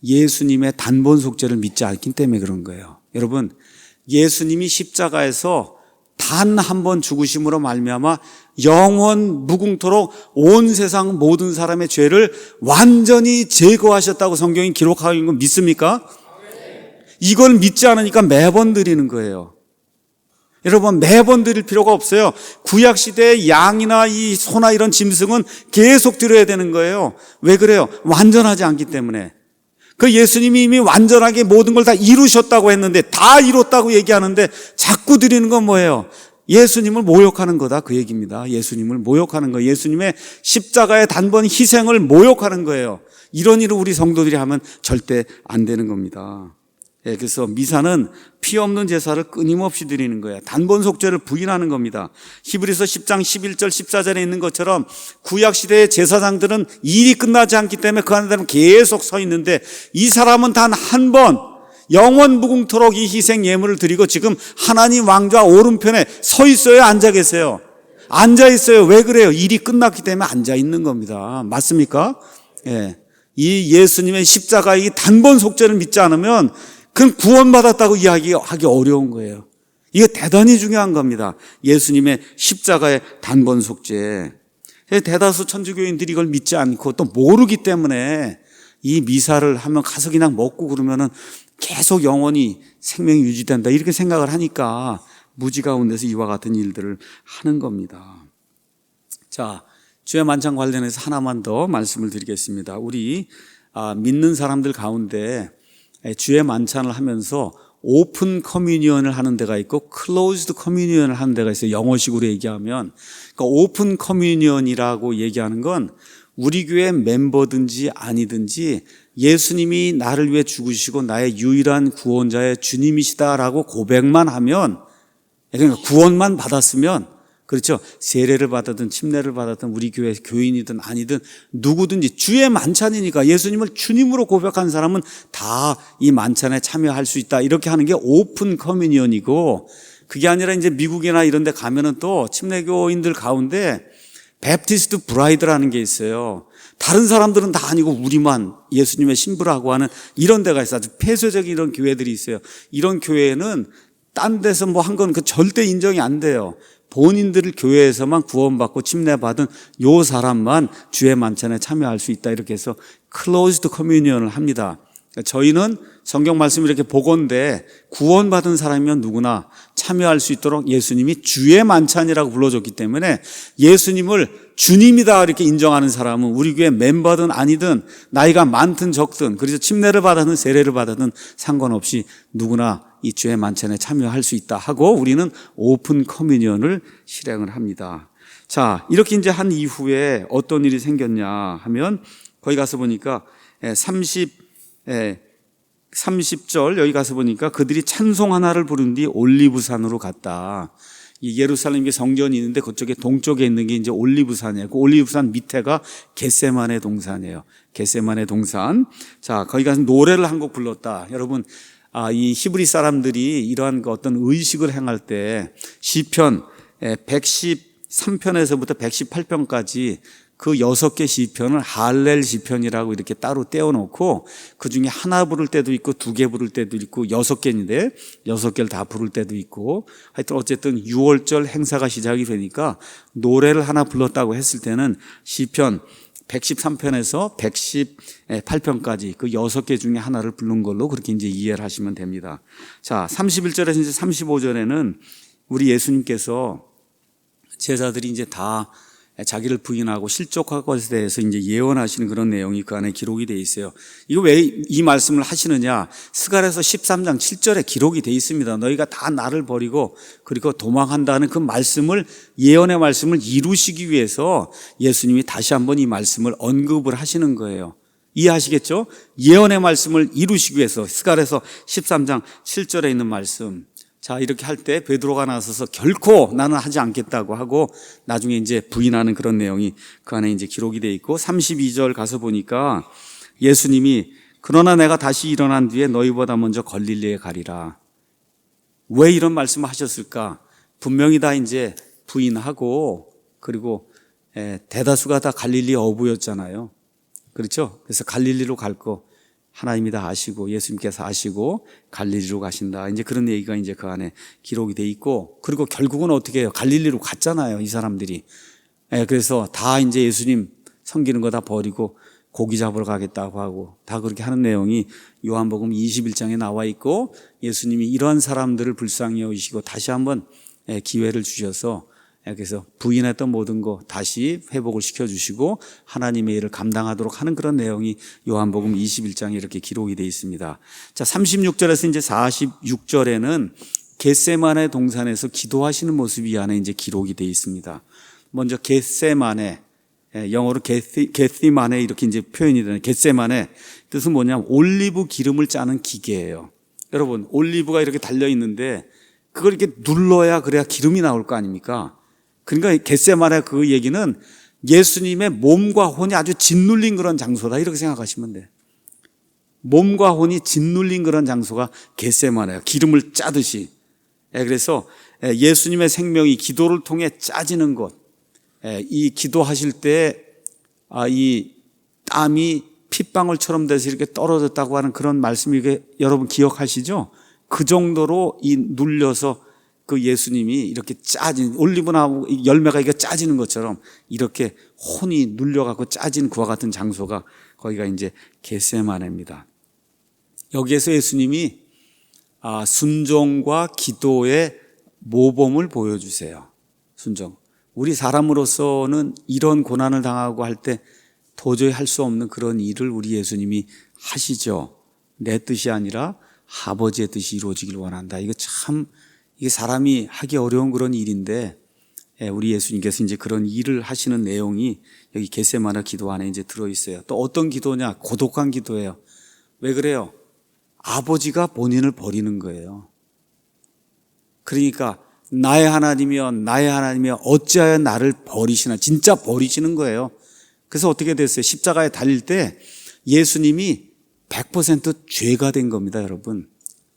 예수님의 단번 속죄를 믿지 않기 때문에 그런 거예요. 여러분, 예수님이 십자가에서 단 한 번 죽으심으로 말미암아 영원 무궁토록 온 세상 모든 사람의 죄를 완전히 제거하셨다고 성경이 기록하고 있는 거 믿습니까? 이걸 믿지 않으니까 매번 드리는 거예요. 여러분, 매번 드릴 필요가 없어요. 구약시대의 양이나 이 소나 이런 짐승은 계속 드려야 되는 거예요. 왜 그래요? 완전하지 않기 때문에. 그 예수님이 이미 완전하게 모든 걸 다 이루셨다고 했는데, 다 이뤘다고 얘기하는데 자꾸 드리는 건 뭐예요? 예수님을 모욕하는 거다, 그 얘기입니다. 예수님을 모욕하는 거예요. 예수님의 십자가의 단번 희생을 모욕하는 거예요. 이런 일을 우리 성도들이 하면 절대 안 되는 겁니다. 그래서 미사는 피 없는 제사를 끊임없이 드리는 거예요. 단번 속죄를 부인하는 겁니다. 히브리서 10장 11절 14절에 있는 것처럼 구약시대의 제사장들은 일이 끝나지 않기 때문에 그 안에 계속 서 있는데, 이 사람은 단 한 번 영원 무궁토록 이 희생 예물을 드리고 지금 하나님 왕좌 오른편에 서 있어요? 앉아 계세요? 앉아 있어요. 왜 그래요? 일이 끝났기 때문에 앉아 있는 겁니다. 맞습니까? 이 예수님의 십자가의 단번 속죄를 믿지 않으면 그건 구원받았다고 이야기하기 어려운 거예요. 이게 대단히 중요한 겁니다. 예수님의 십자가의 단번 속죄. 대다수 천주교인들이 이걸 믿지 않고 또 모르기 때문에 이 미사를 하면 가서 그냥 먹고 그러면은 계속 영원히 생명이 유지된다 이렇게 생각을 하니까 무지 가운데서 이와 같은 일들을 하는 겁니다. 자, 주의 만찬 관련해서 하나만 더 말씀을 드리겠습니다. 우리 믿는 사람들 가운데 주의 만찬을 하면서 오픈 커뮤니언을 하는 데가 있고 클로즈드 커뮤니언을 하는 데가 있어요. 영어식으로 얘기하면. 그러니까 오픈 커뮤니언이라고 얘기하는 건 우리 교회 멤버든지 아니든지 예수님이 나를 위해 죽으시고 나의 유일한 구원자의 주님이시다라고 고백만 하면, 그러니까 구원만 받았으면, 그렇죠, 세례를 받았든 침례를 받았든 우리 교회 교인이든 아니든 누구든지 주의 만찬이니까 예수님을 주님으로 고백한 사람은 다 이 만찬에 참여할 수 있다, 이렇게 하는 게 오픈 커뮤니언이고, 그게 아니라 이제 미국이나 이런 데 가면은 또 침례교인들 가운데 베프티스트 브라이드라는 게 있어요. 다른 사람들은 다 아니고 우리만 예수님의 신부라고 하는 이런 데가 있어요. 아주 폐쇄적인 이런 교회들이 있어요. 이런 교회는 딴 데서 뭐 한 건 그 절대 인정이 안 돼요. 본인들 교회에서만 구원받고 침례받은 요 사람만 주의 만찬에 참여할 수 있다. 이렇게 해서 클로즈드 커뮤니언을 합니다. 저희는 성경 말씀 이렇게 보건대 구원받은 사람이면 누구나 참여할 수 있도록 예수님이 주의 만찬이라고 불러줬기 때문에 예수님을 주님이다 이렇게 인정하는 사람은 우리 교회 멤버든 아니든 나이가 많든 적든 그래서 침례를 받았든 세례를 받았든 상관없이 누구나 이 주의 만찬에 참여할 수 있다 하고 우리는 오픈 커뮤니언을 실행을 합니다. 자, 이렇게 이제 한 이후에 어떤 일이 생겼냐 하면 거기 가서 보니까 30절 여기 가서 보니까 그들이 찬송 하나를 부른 뒤 올리브산으로 갔다. 이 예루살렘에 성전이 있는데 그쪽에 동쪽에 있는 게 이제 올리브산이에요. 그 올리브산 밑에가 겟세마네 동산이에요. 겟세마네 동산. 자, 거기 가서 노래를 한 곡 불렀다. 여러분, 이 히브리 사람들이 이러한 어떤 의식을 행할 때 시편 113편에서부터 118편까지 그 6개 시편을 할렐 시편이라고 이렇게 따로 떼어놓고 그 중에 하나 부를 때도 있고 2개 부를 때도 있고 6개인데 6개를 다 부를 때도 있고 하여튼 어쨌든 6월절 행사가 시작이 되니까 노래를 하나 불렀다고 했을 때는 시편 113편에서 118편까지 그 6개 중에 하나를 부른 걸로 그렇게 이제 이해를 하시면 됩니다. 자, 31절에서 이제 35절에는 우리 예수님께서 제자들이 이제 다 자기를 부인하고 실족할 것에 대해서 이제 예언하시는 그런 내용이 그 안에 기록이 되어 있어요. 이거 왜 이 말씀을 하시느냐? 스가랴서 13장 7절에 기록이 되어 있습니다. 너희가 다 나를 버리고 그리고 도망한다는 그 말씀을 예언의 말씀을 이루시기 위해서 예수님이 다시 한번 이 말씀을 언급을 하시는 거예요. 이해하시겠죠? 예언의 말씀을 이루시기 위해서 스가랴서 13장 7절에 있는 말씀. 자, 이렇게 할 때 베드로가 나서서 결코 나는 하지 않겠다고 하고 나중에 이제 부인하는 그런 내용이 그 안에 이제 기록이 되어 있고 32절 가서 보니까 예수님이 그러나 내가 다시 일어난 뒤에 너희보다 먼저 갈릴리에 가리라. 왜 이런 말씀을 하셨을까? 분명히 다 이제 부인하고 그리고 대다수가 다 갈릴리 어부였잖아요. 그렇죠? 그래서 갈릴리로 갈 거 하나님이 다 아시고 예수님께서 아시고 갈릴리로 가신다. 이제 그런 얘기가 이제 그 안에 기록이 돼 있고 그리고 결국은 어떻게 해요? 갈릴리로 갔잖아요. 이 사람들이. 그래서 다 이제 예수님 섬기는 거 다 버리고 고기 잡으러 가겠다고 하고 다 그렇게 하는 내용이 요한복음 21장에 나와 있고 예수님이 이러한 사람들을 불쌍히 여기시고 다시 한번 기회를 주셔서 그래서 부인했던 모든 거 다시 회복을 시켜주시고 하나님의 일을 감당하도록 하는 그런 내용이 요한복음 21장에 이렇게 기록이 되어 있습니다. 자, 36절에서 이제 46절에는 겟세마네 동산에서 기도하시는 모습이 이 안에 이제 기록이 되어 있습니다. 먼저 겟세마네, 영어로 겟시마네 이렇게 이제 표현이 되는 겟세마네 뜻은 뭐냐면 올리브 기름을 짜는 기계예요. 여러분, 올리브가 이렇게 달려 있는데 그걸 이렇게 눌러야 그래야 기름이 나올 거 아닙니까? 그러니까 겟세마네 그 얘기는 예수님의 몸과 혼이 아주 짓눌린 그런 장소다 이렇게 생각하시면 돼요. 몸과 혼이 짓눌린 그런 장소가 겟세마네예요. 기름을 짜듯이. 그래서 예수님의 생명이 기도를 통해 짜지는 것. 이 기도하실 때 이 땀이 핏방울처럼 돼서 이렇게 떨어졌다고 하는 그런 말씀이 이게 여러분 기억하시죠? 그 정도로 이 눌려서 그 예수님이 이렇게 짜진 올리브나무 열매가 이게 짜지는 것처럼 이렇게 혼이 눌려갖고 짜진 그와 같은 장소가 거기가 이제 겟세마네입니다. 여기에서 예수님이 순종과 기도의 모범을 보여주세요. 순종. 우리 사람으로서는 이런 고난을 당하고 할 때 도저히 할 수 없는 그런 일을 우리 예수님이 하시죠. 내 뜻이 아니라 아버지의 뜻이 이루어지길 원한다. 이거 참 이게 사람이 하기 어려운 그런 일인데 우리 예수님께서 이제 그런 일을 하시는 내용이 여기 겟세마네 기도 안에 이제 들어있어요. 또 어떤 기도냐? 고독한 기도예요. 왜 그래요? 아버지가 본인을 버리는 거예요. 그러니까 나의 하나님이여 어찌하여 나를 버리시나. 진짜 버리시는 거예요. 그래서 어떻게 됐어요? 십자가에 달릴 때 예수님이 100% 죄가 된 겁니다, 여러분.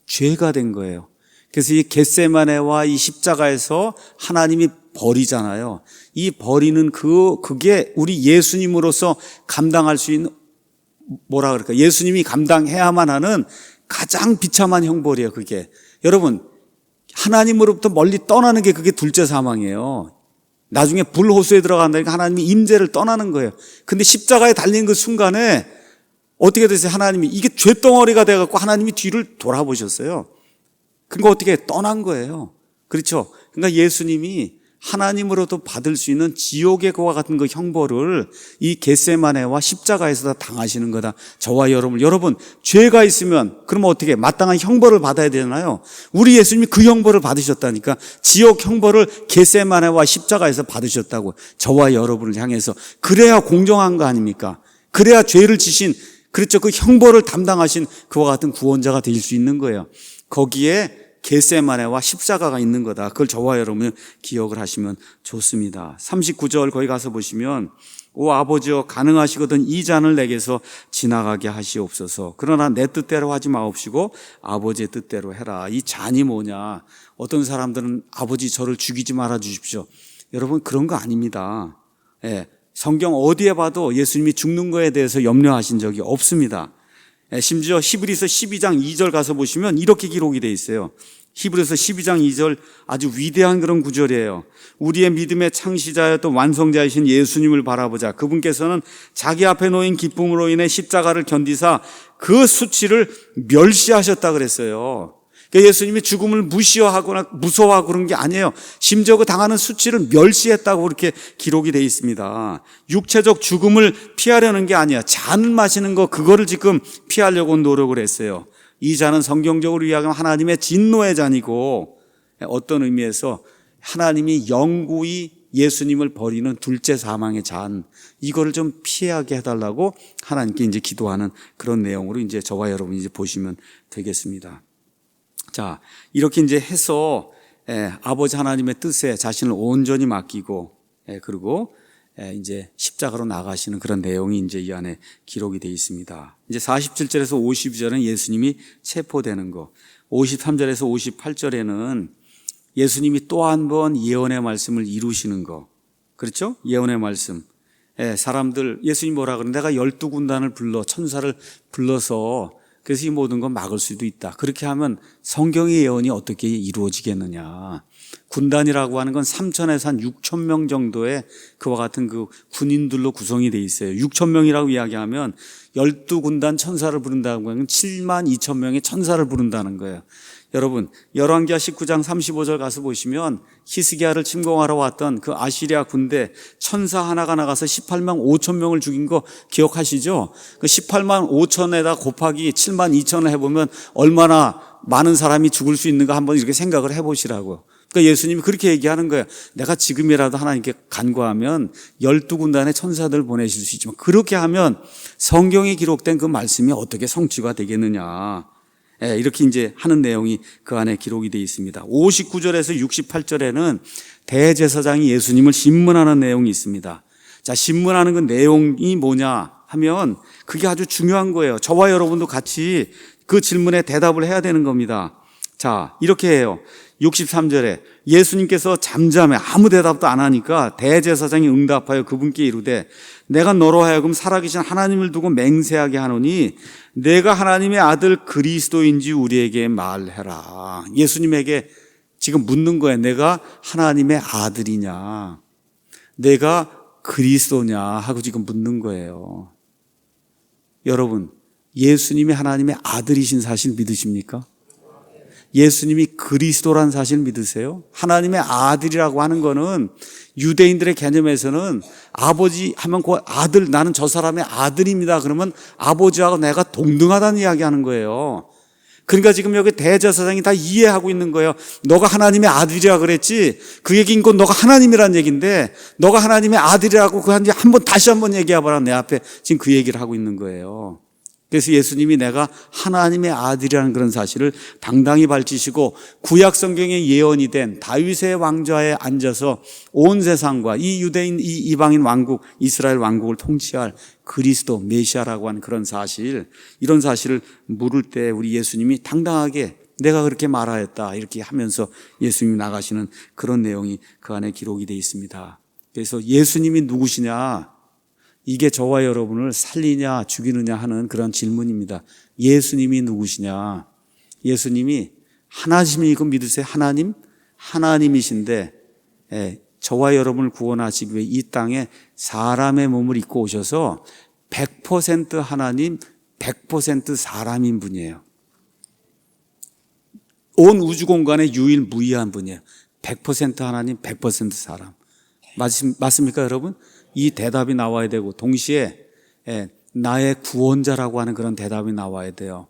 죄가 된 거예요. 그래서 이 겟세마네와 이 십자가에서 하나님이 버리잖아요. 이 버리는 그게 우리 예수님으로서 감당할 수 있는 뭐라 그럴까? 예수님이 감당해야만 하는 가장 비참한 형벌이에요, 그게. 여러분, 하나님으로부터 멀리 떠나는 게 그게 둘째 사망이에요. 나중에 불호수에 들어간다니까 하나님이 임재를 떠나는 거예요. 근데 십자가에 달린 그 순간에 어떻게 됐어요? 하나님이 이게 죄덩어리가 돼갖고 하나님이 뒤를 돌아보셨어요. 그러니까 어떻게 떠난 거예요. 그렇죠? 그러니까 예수님이 하나님으로도 받을 수 있는 지옥의 그와 같은 그 형벌을 이 겟세마네와 십자가에서 다 당하시는 거다. 저와 여러분 죄가 있으면 그러면 어떻게 마땅한 형벌을 받아야 되나요? 우리 예수님이 그 형벌을 받으셨다니까. 지옥 형벌을 겟세마네와 십자가에서 받으셨다고. 저와 여러분을 향해서. 그래야 공정한 거 아닙니까? 그래야 죄를 지신, 그렇죠, 그 형벌을 담당하신 그와 같은 구원자가 될 수 있는 거예요. 거기에 겟세마네와 십자가가 있는 거다. 그걸 저와 여러분이 기억을 하시면 좋습니다. 39절 거기 가서 보시면 오 아버지여 가능하시거든 이 잔을 내게서 지나가게 하시옵소서. 그러나 내 뜻대로 하지 마옵시고 아버지의 뜻대로 해라. 이 잔이 뭐냐. 어떤 사람들은 아버지 저를 죽이지 말아 주십시오. 여러분 그런 거 아닙니다. 예, 성경 어디에 봐도 예수님이 죽는 거에 대해서 염려하신 적이 없습니다. 심지어 히브리서 12장 2절 가서 보시면 이렇게 기록이 되어 있어요. 히브리서 12장 2절 아주 위대한 그런 구절이에요. 우리의 믿음의 창시자여 또 완성자이신 예수님을 바라보자. 그분께서는 자기 앞에 놓인 기쁨으로 인해 십자가를 견디사 그 수치를 멸시하셨다 그랬어요. 그러니까 예수님이 죽음을 무시하거나 무서워하고 그런 게 아니에요. 심지어 그 당하는 수치를 멸시했다고 그렇게 기록이 되어 있습니다. 육체적 죽음을 피하려는 게 아니야. 잔을 마시는 거 그거를 지금 피하려고 노력을 했어요. 이 잔은 성경적으로 이야기하면 하나님의 진노의 잔이고 어떤 의미에서 하나님이 영구히 예수님을 버리는 둘째 사망의 잔, 이거를 좀 피하게 해달라고 하나님께 이제 기도하는 그런 내용으로 이제 저와 여러분이 이제 보시면 되겠습니다. 자, 이렇게 이제 해서 아버지 하나님의 뜻에 자신을 온전히 맡기고 그리고 이제 십자가로 나가시는 그런 내용이 이제 이 안에 기록이 되어 있습니다. 이제 47절에서 52절은 예수님이 체포되는 거, 53절에서 58절에는 예수님이 또 한 번 예언의 말씀을 이루시는 거, 그렇죠? 예언의 말씀. 사람들 예수님이 뭐라 그러는, 내가 12군단을 불러 천사를 불러서 그래서 이 모든 건 막을 수도 있다. 그렇게 하면 성경의 예언이 어떻게 이루어지겠느냐. 군단이라고 하는 건 3천에서 한 6천 명 정도의 그와 같은 그 군인들로 구성이 돼 있어요. 6천 명이라고 이야기하면 12군단 천사를 부른다고 하면 7만 2천 명의 천사를 부른다는 거예요. 여러분 열왕기하 19장 35절 가서 보시면 히스기야를 침공하러 왔던 그 아시리아 군대 천사 하나가 나가서 18만 5천 명을 죽인 거 기억하시죠? 그 18만 5천에다 곱하기 7만 2천을 해보면 얼마나 많은 사람이 죽을 수 있는가 한번 이렇게 생각을 해보시라고. 그러니까 예수님이 그렇게 얘기하는 거예요. 내가 지금이라도 하나님께 간구하면 12군단의 천사들을 보내실 수 있지만 그렇게 하면 성경에 기록된 그 말씀이 어떻게 성취가 되겠느냐. 이렇게 이제 하는 내용이 그 안에 기록이 되어 있습니다. 59절에서 68절에는 대제사장이 예수님을 신문하는 내용이 있습니다. 자, 신문하는 그 내용이 뭐냐 하면 그게 아주 중요한 거예요. 저와 여러분도 같이 그 질문에 대답을 해야 되는 겁니다. 자, 이렇게 해요. 63절에 예수님께서 잠잠해 아무 대답도 안 하니까 대제사장이 응답하여 그분께 이르되 내가 너로 하여금 살아계신 하나님을 두고 맹세하게 하노니 내가 하나님의 아들 그리스도인지 우리에게 말해라. 예수님에게 지금 묻는 거예요. 내가 하나님의 아들이냐, 내가 그리스도냐 하고 지금 묻는 거예요. 여러분, 예수님이 하나님의 아들이신 사실 믿으십니까? 예수님이 그리스도란 사실 믿으세요? 하나님의 아들이라고 하는 거는 유대인들의 개념에서는 아버지 하면 그 아들, 나는 저 사람의 아들입니다. 그러면 아버지하고 내가 동등하다는 이야기하는 거예요. 그러니까 지금 여기 대제사장이 다 이해하고 있는 거예요. 너가 하나님의 아들이라 그랬지, 그 얘기인 건 너가 하나님이란 얘기인데 너가 하나님의 아들이라고 다시 한번 얘기해봐라. 내 앞에 지금 그 얘기를 하고 있는 거예요. 그래서 예수님이 내가 하나님의 아들이라는 그런 사실을 당당히 밝히시고 구약 성경에 예언이 된 다윗의 왕좌에 앉아서 온 세상과 이 유대인, 이 이방인 왕국, 이스라엘 왕국을 통치할 그리스도 메시아라고 하는 그런 사실, 이런 사실을 물을 때 우리 예수님이 당당하게 내가 그렇게 말하였다 이렇게 하면서 예수님이 나가시는 그런 내용이 그 안에 기록이 되어 있습니다. 그래서 예수님이 누구시냐, 이게 저와 여러분을 살리냐 죽이느냐 하는 그런 질문입니다. 예수님이 누구시냐? 예수님이 하나님이 이거 믿으세요? 하나님이신데 저와 여러분을 구원하시기 위해 이 땅에 사람의 몸을 입고 오셔서 100% 하나님, 100% 사람인 분이에요. 온 우주 공간에 유일무이한 분이에요. 100% 하나님, 100% 사람. 맞습니까, 여러분? 이 대답이 나와야 되고 동시에 나의 구원자라고 하는 그런 대답이 나와야 돼요.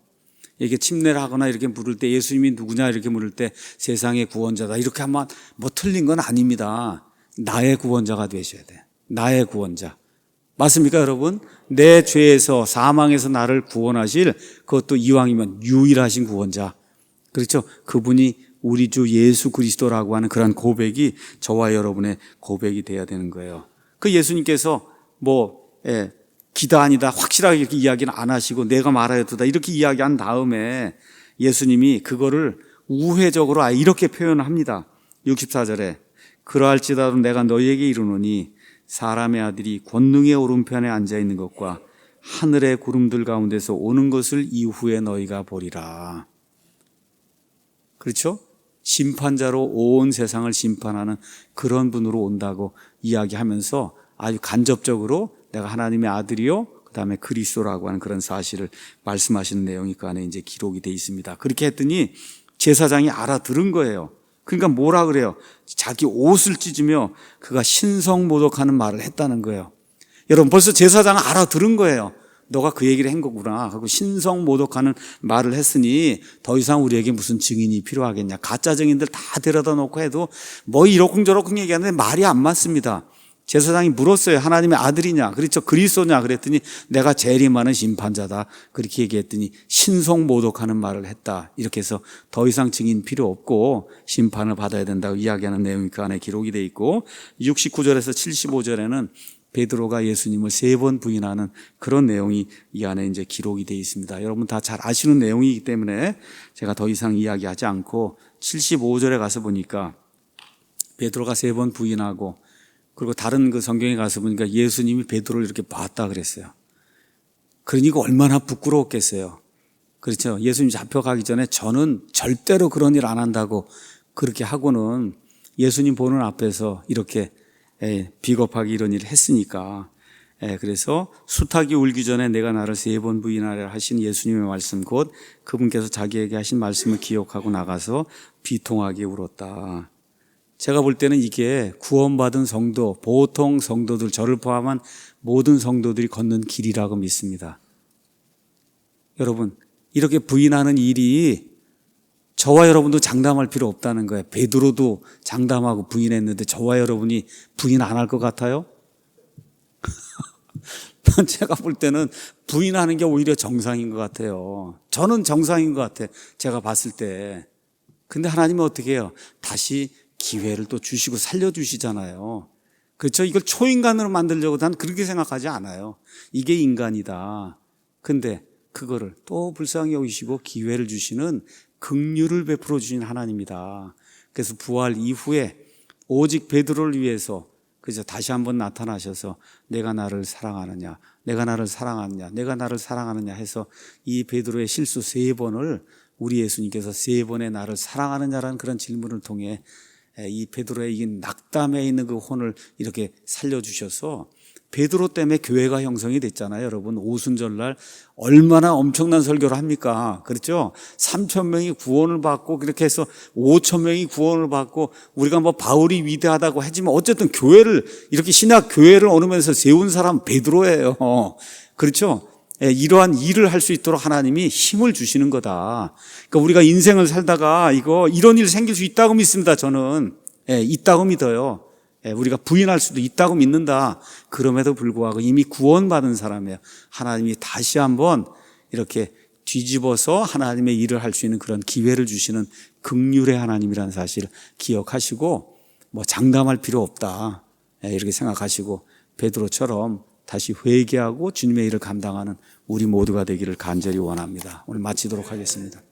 이게 침례를 하거나 이렇게 물을 때 예수님이 누구냐 이렇게 물을 때 세상의 구원자다 이렇게 하면 뭐 틀린 건 아닙니다. 나의 구원자가 되셔야 돼요. 나의 구원자. 맞습니까, 여러분? 내 죄에서 사망에서 나를 구원하실 그것도 이왕이면 유일하신 구원자. 그렇죠? 그분이 우리 주 예수 그리스도라고 하는 그런 고백이 저와 여러분의 고백이 돼야 되는 거예요. 그 예수님께서 기다 아니다 확실하게 이렇게 이야기는 안 하시고 내가 말하였도다 이렇게 이야기한 다음에 예수님이 그거를 우회적으로 이렇게 표현합니다. 64절에 그러할지라도 내가 너희에게 이르노니 사람의 아들이 권능의 오른편에 앉아있는 것과 하늘의 구름들 가운데서 오는 것을 이후에 너희가 보리라. 그렇죠? 심판자로 온 세상을 심판하는 그런 분으로 온다고 이야기하면서 아주 간접적으로 내가 하나님의 아들이요 그 다음에 그리스도라고 하는 그런 사실을 말씀하시는 내용이 그 안에 이제 기록이 되어 있습니다. 그렇게 했더니 제사장이 알아들은 거예요. 그러니까 뭐라 그래요? 자기 옷을 찢으며 그가 신성모독하는 말을 했다는 거예요. 여러분 벌써 제사장은 알아들은 거예요. 너가 그 얘기를 한 거구나 하고 신성모독하는 말을 했으니 더 이상 우리에게 무슨 증인이 필요하겠냐. 가짜 증인들 다 데려다 놓고 해도 뭐 이러쿵저러쿵 얘기하는데 말이 안 맞습니다. 제사장이 물었어요. 하나님의 아들이냐? 그렇죠. 그리스도냐? 그랬더니 내가 재림 많은 심판자다. 그렇게 얘기했더니 신성모독하는 말을 했다. 이렇게 해서 더 이상 증인 필요 없고 심판을 받아야 된다고 이야기하는 내용이 그 안에 기록이 되어 있고 69절에서 75절에는 베드로가 예수님을 3번 부인하는 그런 내용이 이 안에 이제 기록이 되어 있습니다. 여러분 다 잘 아시는 내용이기 때문에 제가 더 이상 이야기하지 않고 75절에 가서 보니까 베드로가 3번 부인하고 그리고 다른 그 성경에 가서 보니까 예수님이 베드로를 이렇게 봤다 그랬어요. 그러니까 얼마나 부끄러웠겠어요. 그렇죠. 예수님 잡혀가기 전에 저는 절대로 그런 일 안 한다고 그렇게 하고는 예수님 보는 앞에서 이렇게 비겁하게 이런 일을 했으니까 그래서 수탉이 울기 전에 내가 나를 3번 부인하라 하신 예수님의 말씀 곧 그분께서 자기에게 하신 말씀을 기억하고 나가서 비통하게 울었다. 제가 볼 때는 이게 구원받은 성도, 보통 성도들, 저를 포함한 모든 성도들이 걷는 길이라고 믿습니다. 여러분, 이렇게 부인하는 일이 저와 여러분도 장담할 필요 없다는 거예요. 베드로도 장담하고 부인했는데 저와 여러분이 부인 안 할 것 같아요? 제가 볼 때는 부인하는 게 오히려 정상인 것 같아요. 저는 정상인 것 같아요. 제가 봤을 때. 근데 하나님은 어떻게 해요? 다시 기회를 또 주시고 살려주시잖아요. 그렇죠? 이걸 초인간으로 만들려고 난 그렇게 생각하지 않아요. 이게 인간이다. 근데 그거를 또 불쌍히 여기시고 기회를 주시는 긍휼을 베풀어 주신 하나님이다. 그래서 부활 이후에 오직 베드로를 위해서 그래서 다시 한번 나타나셔서 내가 나를 사랑하느냐, 내가 나를 사랑하느냐, 내가 나를 사랑하느냐 해서 이 베드로의 실수 3번을 우리 예수님께서 3번의 나를 사랑하느냐라는 그런 질문을 통해 이 베드로의 이 낙담에 있는 그 혼을 이렇게 살려주셔서 베드로 때문에 교회가 형성이 됐잖아요. 여러분 오순절날 얼마나 엄청난 설교를 합니까? 그렇죠? 3,000명이 구원을 받고 그렇게 해서 5,000명이 구원을 받고 우리가 뭐 바울이 위대하다고 하지만 어쨌든 교회를 이렇게 신약 교회를 어느 면에서 세운 사람 베드로예요. 그렇죠? 이러한 일을 할 수 있도록 하나님이 힘을 주시는 거다. 그러니까 우리가 인생을 살다가 이런 일 생길 수 있다고 믿습니다. 저는 있다고 믿어요. 우리가 부인할 수도 있다고 믿는다. 그럼에도 불구하고 이미 구원받은 사람이에요. 하나님이 다시 한번 이렇게 뒤집어서 하나님의 일을 할 수 있는 그런 기회를 주시는 긍휼의 하나님이라는 사실을 기억하시고 뭐 장담할 필요 없다. 이렇게 생각하시고 베드로처럼 다시 회개하고 주님의 일을 감당하는 우리 모두가 되기를 간절히 원합니다. 오늘 마치도록 하겠습니다.